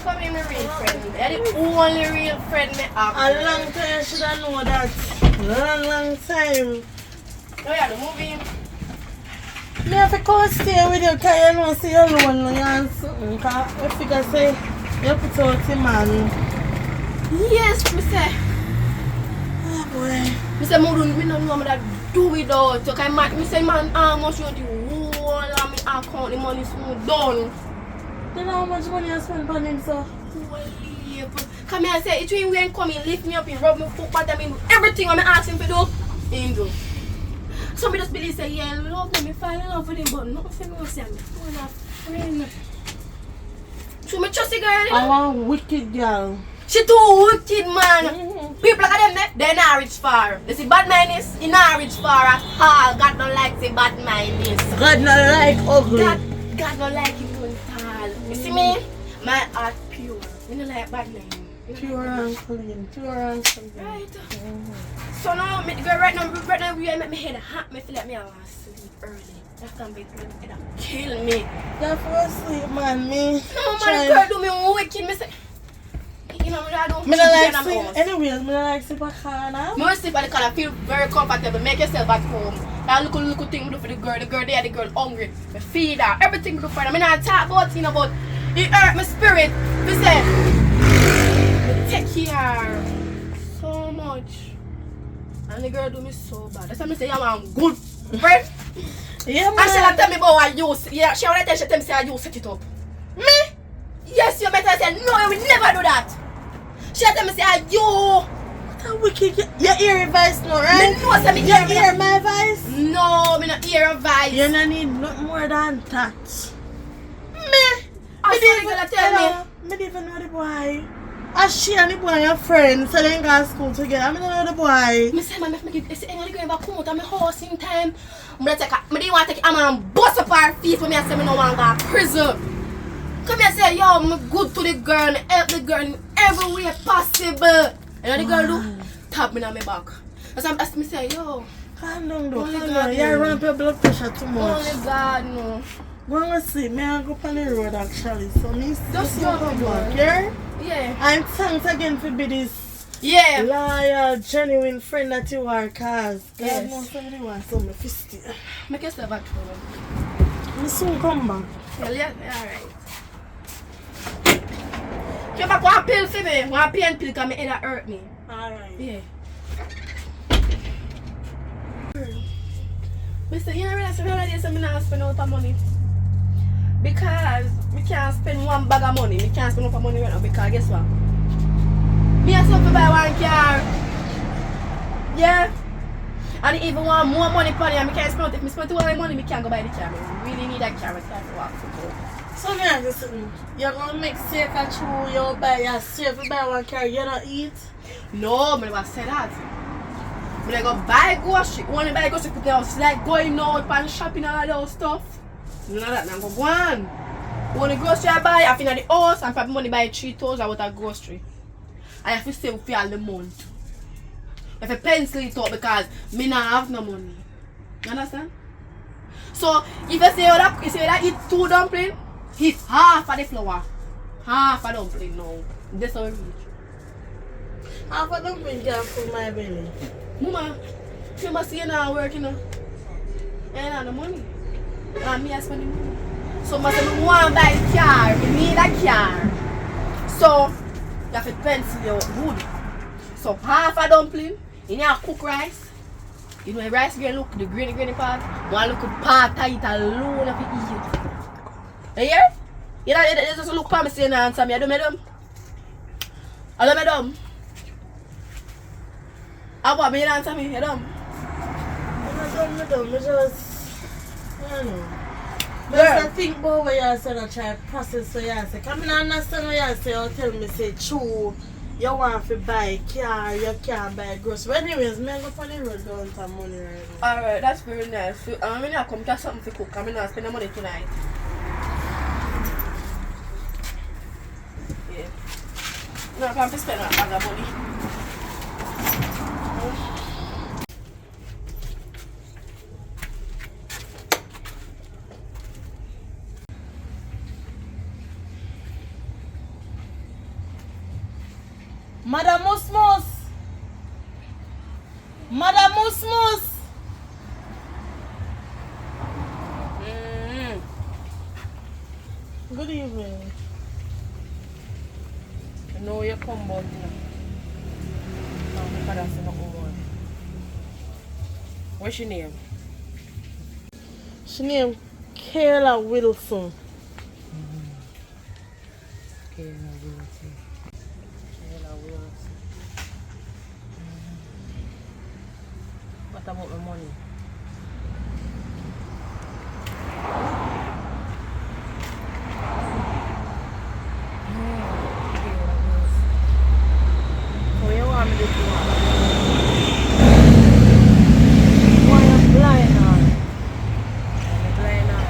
[SPEAKER 1] Come in, my real friend. You're the only real friend me have.
[SPEAKER 5] A long time you should have known that. Long time.
[SPEAKER 1] Oh yeah, the movie.
[SPEAKER 5] Me have to come stay with you because you know see you lonely and something. Because I figure say you put out the man.
[SPEAKER 1] Yes, me say.
[SPEAKER 5] Oh boy.
[SPEAKER 1] Me say, me no know that do without you. Cause me say, man, how much you want the whole of me account, the money so done.
[SPEAKER 5] You know how much money I spend on him, so?
[SPEAKER 1] Come here and say, it's when we come in, lift me up, he rub me foot bottom, in everything I'm asking for do, he do. Some people just believe say, yeah, I love him, I fall in love with him, but nothing else, I'm a friend. So I trust the girl, you know?
[SPEAKER 5] I want wicked girl.
[SPEAKER 1] She too wicked, man. People like them, they not rich far. They see Badmind is, he not rich far at all. God don't like say Badmind is.
[SPEAKER 5] God not like ugly.
[SPEAKER 1] God don't like him going tall. You see me? My heart pure. You know like Badmind.
[SPEAKER 5] Pure and clean. Pure and clean.
[SPEAKER 1] Right. So now, me go right now, we make me head hot. Me feel like me I want to sleep early. That can be good. It'll kill me.
[SPEAKER 5] You fall asleep, man. Me.
[SPEAKER 1] No, man, girl do me wicked. Me say, you know, I don't.
[SPEAKER 5] Me not like sleep. Anyways, me not like sleep at corner.
[SPEAKER 1] Me want sleep at the corner. Feel very comfortable. Make yourself at home. That little thing we do for the girl. The girl there, the girl hungry. Me feed her. Everything we do for her. Me not talk about you know, but it hurt my spirit. Me say, me take care so much. And the girl do me so bad. That's why I say I'm a good friend.
[SPEAKER 5] Yeah, man.
[SPEAKER 1] And she like tell me about why you, yeah, she wanna tell me say how you set it up. Me? Yes, you better say no, you will never do that. She tell me say how you.
[SPEAKER 5] That wicked. You hear your voice now, right?
[SPEAKER 1] Me know say me
[SPEAKER 5] You hear my voice?
[SPEAKER 1] No, me not hear a voice.
[SPEAKER 5] You don't need nothing more than that.
[SPEAKER 1] Me? I saw the girl tell me.
[SPEAKER 5] Me didn't even know the boy. And she and the boy are friends, so they go to school together. I don't know the boy.
[SPEAKER 1] Me say, man, if me give, if any girl ever come out of my house in time, me didn't want to take a man and bust up her feet when me say me no want to go to prison. Come here say, yo, me good to the girl, me help the girl in every way possible. And the girl do tap me on my back. And so I me say, yo,
[SPEAKER 5] Calm down, though.
[SPEAKER 1] Only
[SPEAKER 5] Calm
[SPEAKER 1] God
[SPEAKER 5] down. You
[SPEAKER 1] knows.
[SPEAKER 5] ramp your blood pressure too much.
[SPEAKER 1] only God no.
[SPEAKER 5] Go and see. Me I go on the road actually. So me
[SPEAKER 1] Just
[SPEAKER 5] go
[SPEAKER 1] go,
[SPEAKER 5] come
[SPEAKER 1] girl.
[SPEAKER 5] back, yeah?
[SPEAKER 1] Yeah.
[SPEAKER 5] And thanks again for being this
[SPEAKER 1] Yeah.
[SPEAKER 5] loyal, genuine friend that you are, cause God
[SPEAKER 1] Yes.
[SPEAKER 5] knows somebody wants some me fist you.
[SPEAKER 1] Make yourself at home.
[SPEAKER 5] Me soon come back.
[SPEAKER 1] Well, yeah, alright. You back one pill for me. One pain pill because my head hurt me.
[SPEAKER 5] Alright.
[SPEAKER 1] Yeah. Mister, you know realize nowadays I'm not spend out of money. Because we can't spend one bag of money. We can't spend enough money right now because guess what? Me have something to buy one car. Yeah. And even want more money for it and I can't spend it. If I spend all the money, I can't go buy the car. I really need that car. I can't walk for it.
[SPEAKER 5] So me ask you something. You're gonna make steak and chew, you buy your steak, you buy one carry, you don't eat?
[SPEAKER 1] No, I never say that. But I go buy grocery. When I buy grocery, put house like going out and shopping and all that stuff. None of that, I'm go on. When the grocery I buy, I feel at the house and probably money buy 3,000 worth of grocery. I have to save for all the month. I have to pencil it out because me not have no money. You understand? So if you say that eat 2 dumplings, eat half of the flour. Half of dumpling now. That's how it reach.
[SPEAKER 5] Half of dumpling can fill my belly.
[SPEAKER 1] Mama, you must see you now working now. And I have no money. And me I spend the money. So I say, I want to buy a car. I need a car. So you have to pencil your wood. So half a dumpling, you need to cook rice. You know the rice grain look, the grainy part. One look part tight alone if you eat. You hear? You know, it just look for me saying answer me. I do me dumb. I do me dumb. I want me to answer me. You dumb.
[SPEAKER 5] I'm not dumb. I just, I don't know. But I think about what you say and try to process what you say. Because I don't understand what you say or tell me say true. You want to buy a car, you can't buy groceries. But anyways, I'm going on the road down some money right now.
[SPEAKER 1] Alright, that's very nice. So, I'm going to come get something to cook. I'm going to spend the money tonight. Yeah. No, I'm going to spend that bag of money.
[SPEAKER 5] Madam Musmus! Madam Musmus! Good evening.
[SPEAKER 1] I know you come about now. I'm going to say nothing more. What's your name?
[SPEAKER 5] She named Kayla Wilson.
[SPEAKER 1] Kayla Wilson. What about my money? So you want me to do what? Why I'm blind now? I'm blind now.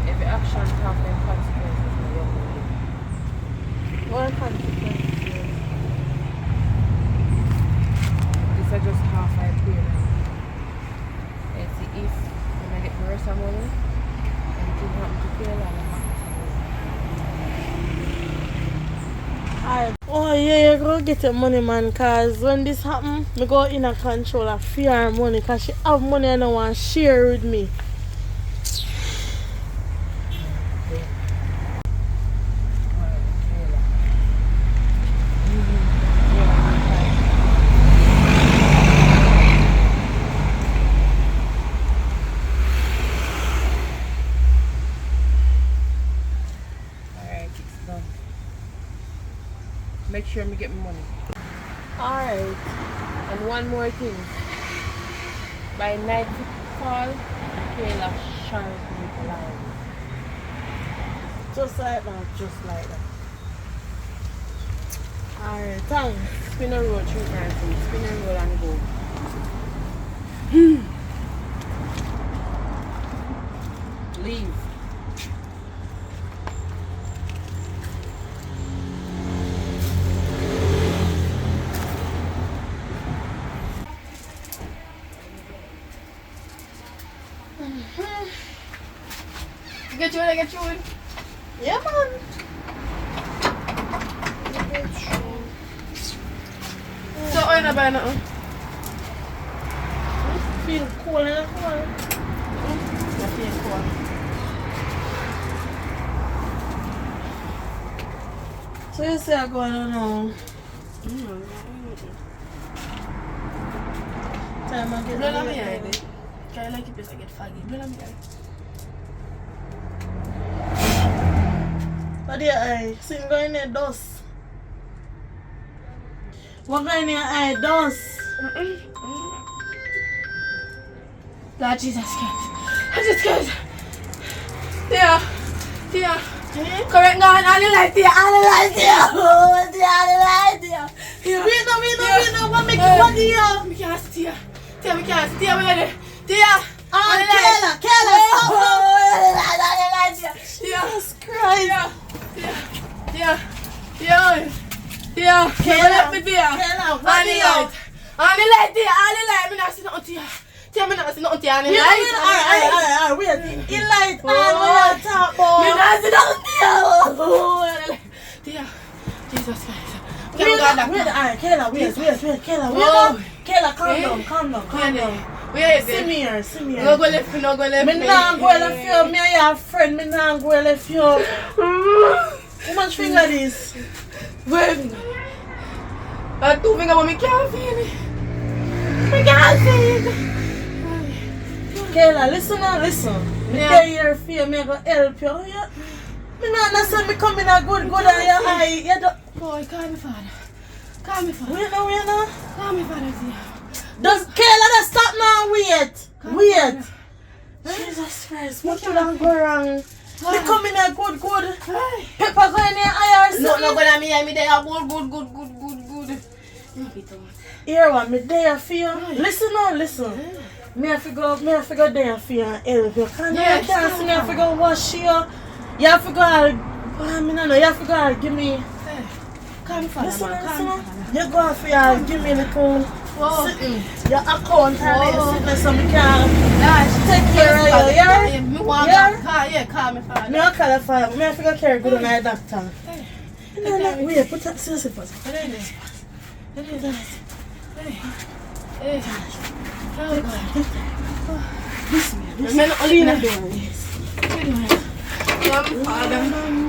[SPEAKER 1] Every action have them consequences for your money.
[SPEAKER 5] What consequences?
[SPEAKER 1] This is just half I pay now. And see if when I get the rest of money, anything happen to pay that
[SPEAKER 5] Oh yeah, you go get your money, man, cause when this happen, me go in a control of fear money, cause she have money and don't want to share with me.
[SPEAKER 1] Make sure me get my money.
[SPEAKER 5] Alright.
[SPEAKER 1] And one more thing. By night call, Kayla sharp me alive.
[SPEAKER 5] Just like that.
[SPEAKER 1] Just like that.
[SPEAKER 5] Alright, thanks.
[SPEAKER 1] Spin a road 3 times. Spin a road and go. Leave. Get you in, get you in.
[SPEAKER 5] Yeah, man.
[SPEAKER 1] So, I'm not buying nothing.
[SPEAKER 5] Feel cool in the cold.
[SPEAKER 1] I feel cold.
[SPEAKER 5] So you say I'm going on now. Time I get
[SPEAKER 1] Blood on me eye, babe. Can I like it because I get foggy? Blood on me eye.
[SPEAKER 5] What do your eye? See me going in the dust. What going in your eye? Dust.
[SPEAKER 1] Lord Jesus Christ. I'm just scared. Yeah. Tia. Correct nga, ano lang, Tia. Ano lang, Tia. Tia, ano lang, Tia.
[SPEAKER 5] Wait now, what make you want here?
[SPEAKER 1] Me can't see Tia. Tia, me can't see Tia, me ready. Tia.
[SPEAKER 5] Kayla,
[SPEAKER 1] Jesus
[SPEAKER 5] Christ.
[SPEAKER 1] Tia. Let me Tia. Ani light, Tia. Me not see nothing, Tia. Tia, me not see nothing, Tia. Ani light.
[SPEAKER 5] Alright, wait. In light, we are talk about.
[SPEAKER 1] Me not see nothing, Tia. Tia. Jesus Christ.
[SPEAKER 5] Alright, Kayla, calm down.
[SPEAKER 1] Where is
[SPEAKER 5] See
[SPEAKER 1] it?
[SPEAKER 5] me here.
[SPEAKER 1] No go left.
[SPEAKER 5] Me nah go left you. Me and your friend. Me nah go left you. How much finger this?
[SPEAKER 1] Wait. I two finger, but me can't feel it. Me can't see it.
[SPEAKER 5] Kayla, listen. Me tell your fear. Me go help you. Me nah understand. Me come in a good on your eye. You don't.
[SPEAKER 1] Boy, call me father.
[SPEAKER 5] Wait now.
[SPEAKER 1] Call me father, dear.
[SPEAKER 5] Does Kayla just stop now? Wait. Jesus Christ, what should I go wrong? Me come in a good. Pepper go in your eye or something.
[SPEAKER 1] No, go down me. Me there. Good.
[SPEAKER 5] Here one, me there for you. Listen. Me have to go there for you and help you. Can't see me have to go wash you. You have to go. You have to go give me.
[SPEAKER 1] Call me father,
[SPEAKER 5] Listen. You go for you give me a little. Your account and so me can take care of you, yeah?
[SPEAKER 1] Me want to call me father.
[SPEAKER 5] Me want to call the father. Me have to go carry good on my doctor. Wait, put that seriously first.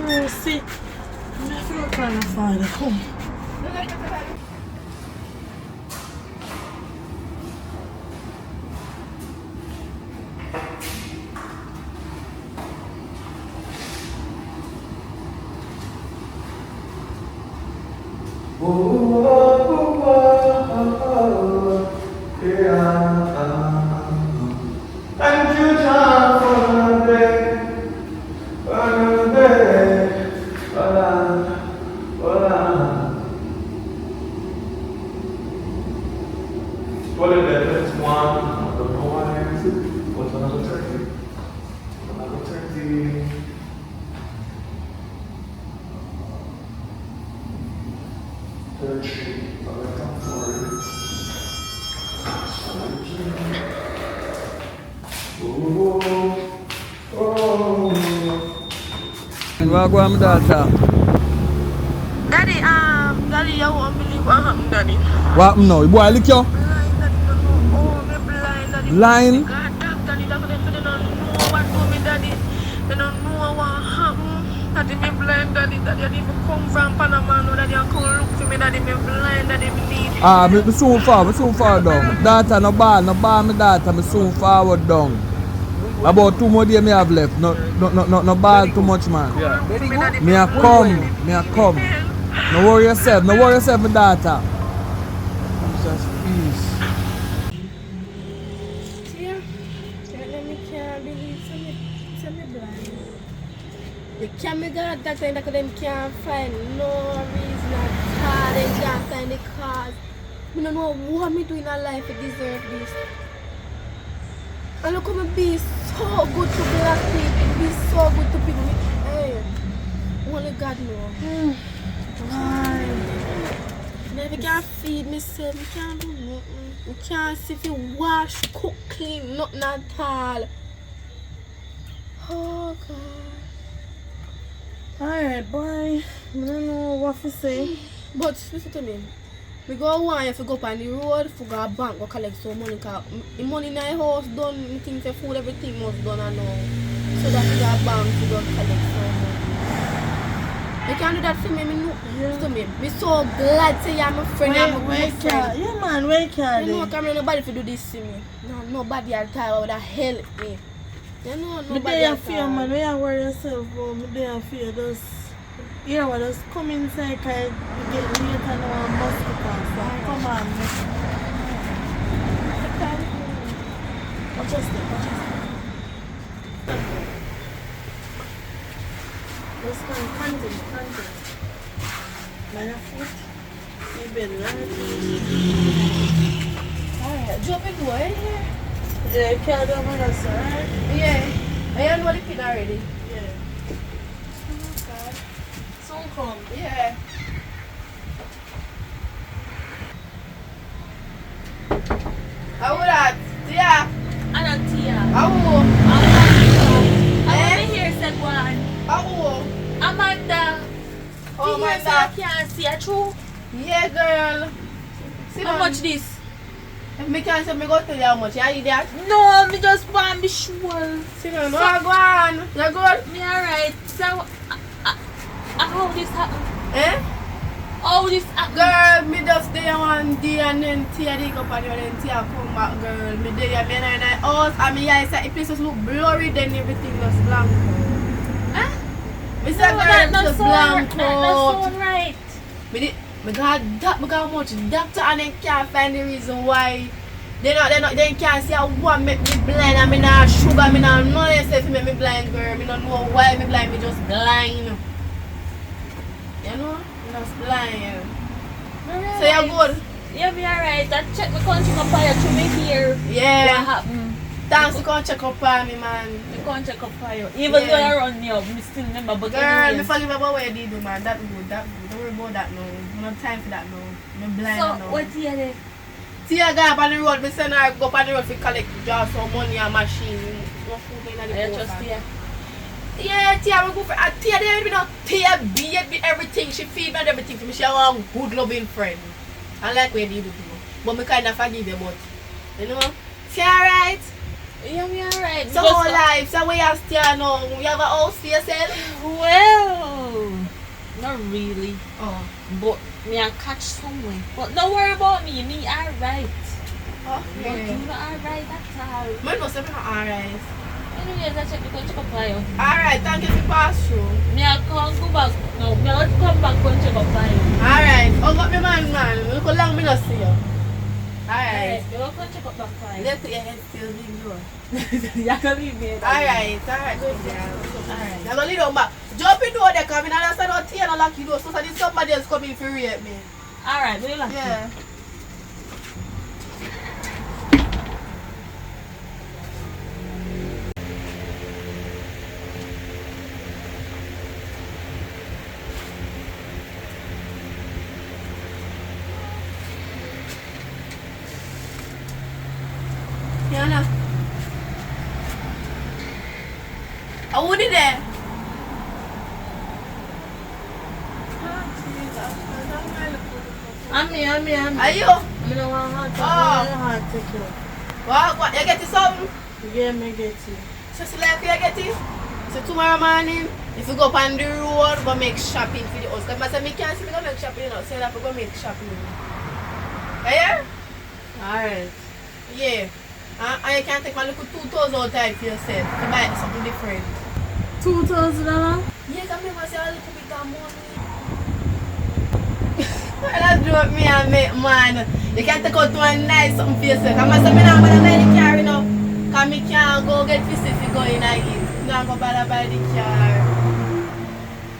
[SPEAKER 5] Mercy. Me have to go call the father. Come.
[SPEAKER 2] Thank you, John, for the day. What is that? That's one. I don't know why I answered. What's another turkey? Another turkey.
[SPEAKER 3] Wagwan, daughter.
[SPEAKER 5] Daddy, you won't believe what happened, Daddy.
[SPEAKER 3] What happened now? You boy lick you?
[SPEAKER 5] Blind, Daddy, don't know. Oh, me blind, Daddy.
[SPEAKER 3] Blind?
[SPEAKER 5] God, Daddy, they don't know what to me, Daddy. They don't know what happened. Daddy, me blind, Daddy. Daddy, I didn't come from Panama, no, Daddy, I come look for me, Daddy, me blind, Daddy, me need.
[SPEAKER 3] Me soon forward down. Daughter, no bad, my daughter, me soon forward down. About 2 more days me have left. No bad too much, man. Me a come. No worry yourself, my daughter. Jesus, please.
[SPEAKER 1] Me can't believe me blind. They can't make that doctor that them can't find no reason at all. They can't find the cause. I don't know what me do in my life to deserve this. And look how me be so good to black people, be so good to people. Hey, only God knows. Why? Never can feed myself, I can't do nothing. I can't see if you wash, cook, clean, nothing at all. Oh God.
[SPEAKER 5] Alright, boy. I don't know what to say.
[SPEAKER 1] But listen to me. We go one if we go up on the road, if we go to bank, go collect some money, because the money in the house done, things for food, everything must done and now. So that we go to bank to go collect some money. You can't do that for me, to me. I'm so glad to say you're my friend, you're my good friend.
[SPEAKER 5] Yeah, man, where can
[SPEAKER 1] You know, because nobody to do this to me. No, nobody at all would help me. You know, nobody at all.
[SPEAKER 5] Man, we don't worry yourself, bro. Me don't fear, just... Yeah, well, just come inside because you get late and now I'm mosquitoes. So come on. Watch your step. by your foot. You been right.
[SPEAKER 1] Alright, drop it go in here.
[SPEAKER 5] Yeah, you can't do my house, right?
[SPEAKER 1] Yeah. I know the pin already.
[SPEAKER 5] Yeah.
[SPEAKER 1] Oh God.
[SPEAKER 5] Soon come.
[SPEAKER 1] Yeah. How would that? Yeah.
[SPEAKER 6] I don't Tia.
[SPEAKER 1] How?
[SPEAKER 6] I want to hear said one.
[SPEAKER 1] How?
[SPEAKER 6] Amanda.
[SPEAKER 1] Oh
[SPEAKER 6] You
[SPEAKER 1] my
[SPEAKER 6] hear say I
[SPEAKER 1] God.
[SPEAKER 6] can't see a true.
[SPEAKER 1] Yeah, girl. See
[SPEAKER 6] How
[SPEAKER 1] now,
[SPEAKER 6] much this?
[SPEAKER 1] If me can't say me go tell you how much. You that?
[SPEAKER 6] No, me just want to be sure.
[SPEAKER 1] See now, no, go on. You good?
[SPEAKER 6] Me alright. So, how this happen?
[SPEAKER 1] Eh?
[SPEAKER 6] How this happen?
[SPEAKER 1] Girl, me just there one day and then Tia dig up and then Tia come back, girl. Me there, me in the house and me eyes the place just look blurry, then everything just blank.
[SPEAKER 6] Huh?
[SPEAKER 1] Me say, girl, just blank
[SPEAKER 6] That's
[SPEAKER 1] out.
[SPEAKER 6] so right.
[SPEAKER 1] Me got much doctor and then can't find the reason why. They can't see what make me blind and me not sugar, me not know yourself make me blind, girl. Me don't know why me blind, me just blind. You know? Me just blind.
[SPEAKER 6] Alright.
[SPEAKER 1] So you're good?
[SPEAKER 6] Yeah, me alright. I check my country compare to me here.
[SPEAKER 1] Yeah.
[SPEAKER 6] What happened?
[SPEAKER 1] Thanks for come check up on me, man.
[SPEAKER 6] Me country compare. Even though I run me up, me still remember. But
[SPEAKER 1] Girl, me
[SPEAKER 6] anyways.
[SPEAKER 1] forgive about what you did, do, man. That good, that good. Don't worry about that now. I don't have time for that now. I'm blind
[SPEAKER 6] So,
[SPEAKER 1] now.
[SPEAKER 6] what you there?
[SPEAKER 1] Tia guy up on the road, me send her go up on the road to collect just some money and machine. No food in the
[SPEAKER 6] I
[SPEAKER 1] post,
[SPEAKER 6] trust
[SPEAKER 1] man.
[SPEAKER 6] you.
[SPEAKER 1] Yeah, Tia, we go for Tia there, you know, Tia beat me everything. She feed me and everything for me. She a good loving friend. I like what you do to me. But me kind of forgive you, but you know, she alright.
[SPEAKER 6] Yeah, me alright.
[SPEAKER 1] So whole life, so we have Tia now. You have a house for yourself?
[SPEAKER 6] Well, not really.
[SPEAKER 1] Oh.
[SPEAKER 6] But me I catch somewhere. But don't worry about me. Me alright.
[SPEAKER 1] Oh,
[SPEAKER 6] But
[SPEAKER 1] yeah.
[SPEAKER 6] you not alright at all.
[SPEAKER 1] Me no say me not alright.
[SPEAKER 6] Anyways, I check the country compare.
[SPEAKER 1] Alright, thank you for pass through.
[SPEAKER 6] Me I can't go back. No, me I come back country compare.
[SPEAKER 1] Alright, oh got me man. Look how long me not see you. Alright.
[SPEAKER 6] Me will country back fine.
[SPEAKER 1] Let's put your head still big door.
[SPEAKER 6] You can leave me.
[SPEAKER 1] Alright, good girl. Alright. I'm gonna lead on back. Jump in door there, come in and I start out here and lock you door. So there's somebody else coming for rape me.
[SPEAKER 6] Alright, we like
[SPEAKER 1] Yeah. Yana. I would it there.
[SPEAKER 5] I'm me.
[SPEAKER 1] Are you?
[SPEAKER 5] I don't want to hard take you.
[SPEAKER 1] What? You get it something?
[SPEAKER 5] Yeah, me get you.
[SPEAKER 1] So like you get it? So tomorrow morning, if you go up on the road, go make shopping for the house. Because I said, I can't see me go make shopping, you know. So I have to go make shopping. Yeah?
[SPEAKER 5] Alright.
[SPEAKER 1] Yeah. And you can take my little 2,000 out time for yourself to buy something different.
[SPEAKER 5] $2,000?
[SPEAKER 1] Yeah, come here, say a little bit of money. That's joke me and make, man. You can take out one nice something for yourself. I'm going to say, I'm going to buy the car, you know. Because I can't go get this if you go in and eat. I'm going to buy the car.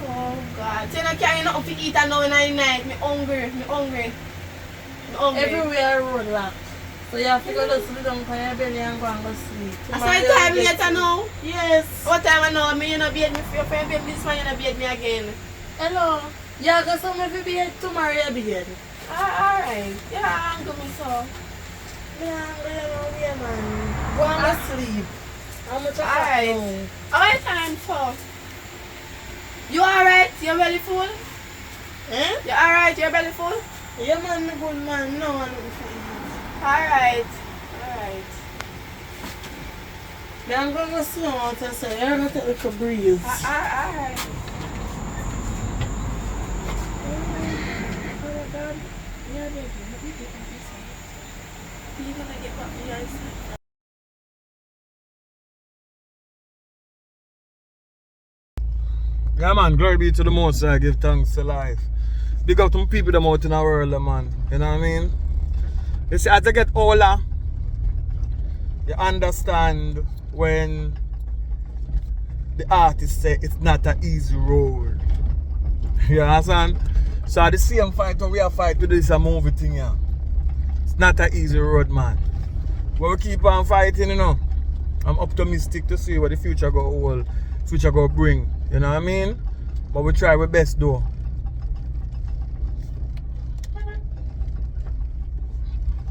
[SPEAKER 1] Oh, God. So you can't nothing to eat and now in the night. I'm hungry.
[SPEAKER 5] Everywhere road locked. So you have to go to sleep down for your belly and go and go sleep.
[SPEAKER 1] I saw time later now.
[SPEAKER 5] Yes.
[SPEAKER 1] What time I know? Me, you know, beat me for your friend, babe. This one, you know, beat me again.
[SPEAKER 5] Hello. Yeah, got some if you be here tomorrow, you be here.
[SPEAKER 1] Alright. Yeah, I'm going so.
[SPEAKER 5] Yeah, I'm going here, man. Go and go sleep. How much
[SPEAKER 1] Alright. Alright, time for. You alright? Your belly full?
[SPEAKER 5] Eh?
[SPEAKER 1] You alright? Your belly full?
[SPEAKER 5] Yeah, man, me good man. No one looking for you.
[SPEAKER 1] Alright.
[SPEAKER 5] Yeah, I'm going to go see him out and say, you're going to take a little breeze.
[SPEAKER 1] Alright. Yeah, baby. Let me get back inside. You're gonna get back to your inside.
[SPEAKER 2] Yeah, man, glory be to the Most High, give thanks to life. Big up to the people them out in the world, man. You know what I mean? You see, as you get older, you understand when the artist say it's not an easy road. You understand? So the same fight when we are fight with this a movie thing, yeah. It's not an easy road, man. But we keep on fighting, you know. I'm optimistic to see what the future go hold, future go bring. You know what I mean? But we try our best though.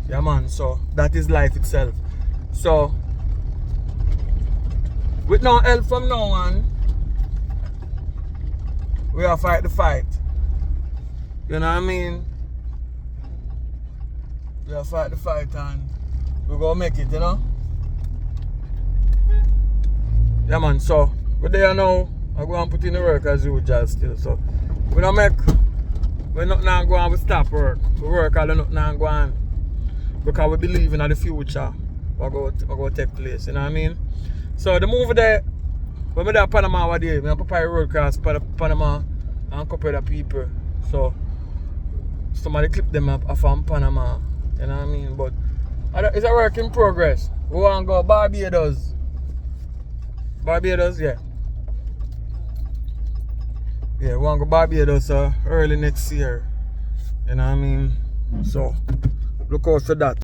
[SPEAKER 2] Yeah, man. So that is life itself. So with no help from no one, we are fight the fight. You know what I mean? We are fight the fight and we gonna make it, you know? Yeah, man. So we're there now. I go and put in the work as usual still. So we don't make, we're not now going to stop work. We work all not now going because we believe in the future what go take place, you know what I mean? So the movie there, when we there in Panama one day, I prepare a road cross Panama and a couple of people. So somebody clip them up from Panama, you know what I mean? But it's a work in progress. We want to go Barbados. Barbados, yeah. Yeah, we want to go Barbados early next year. You know what I mean? So look out for that.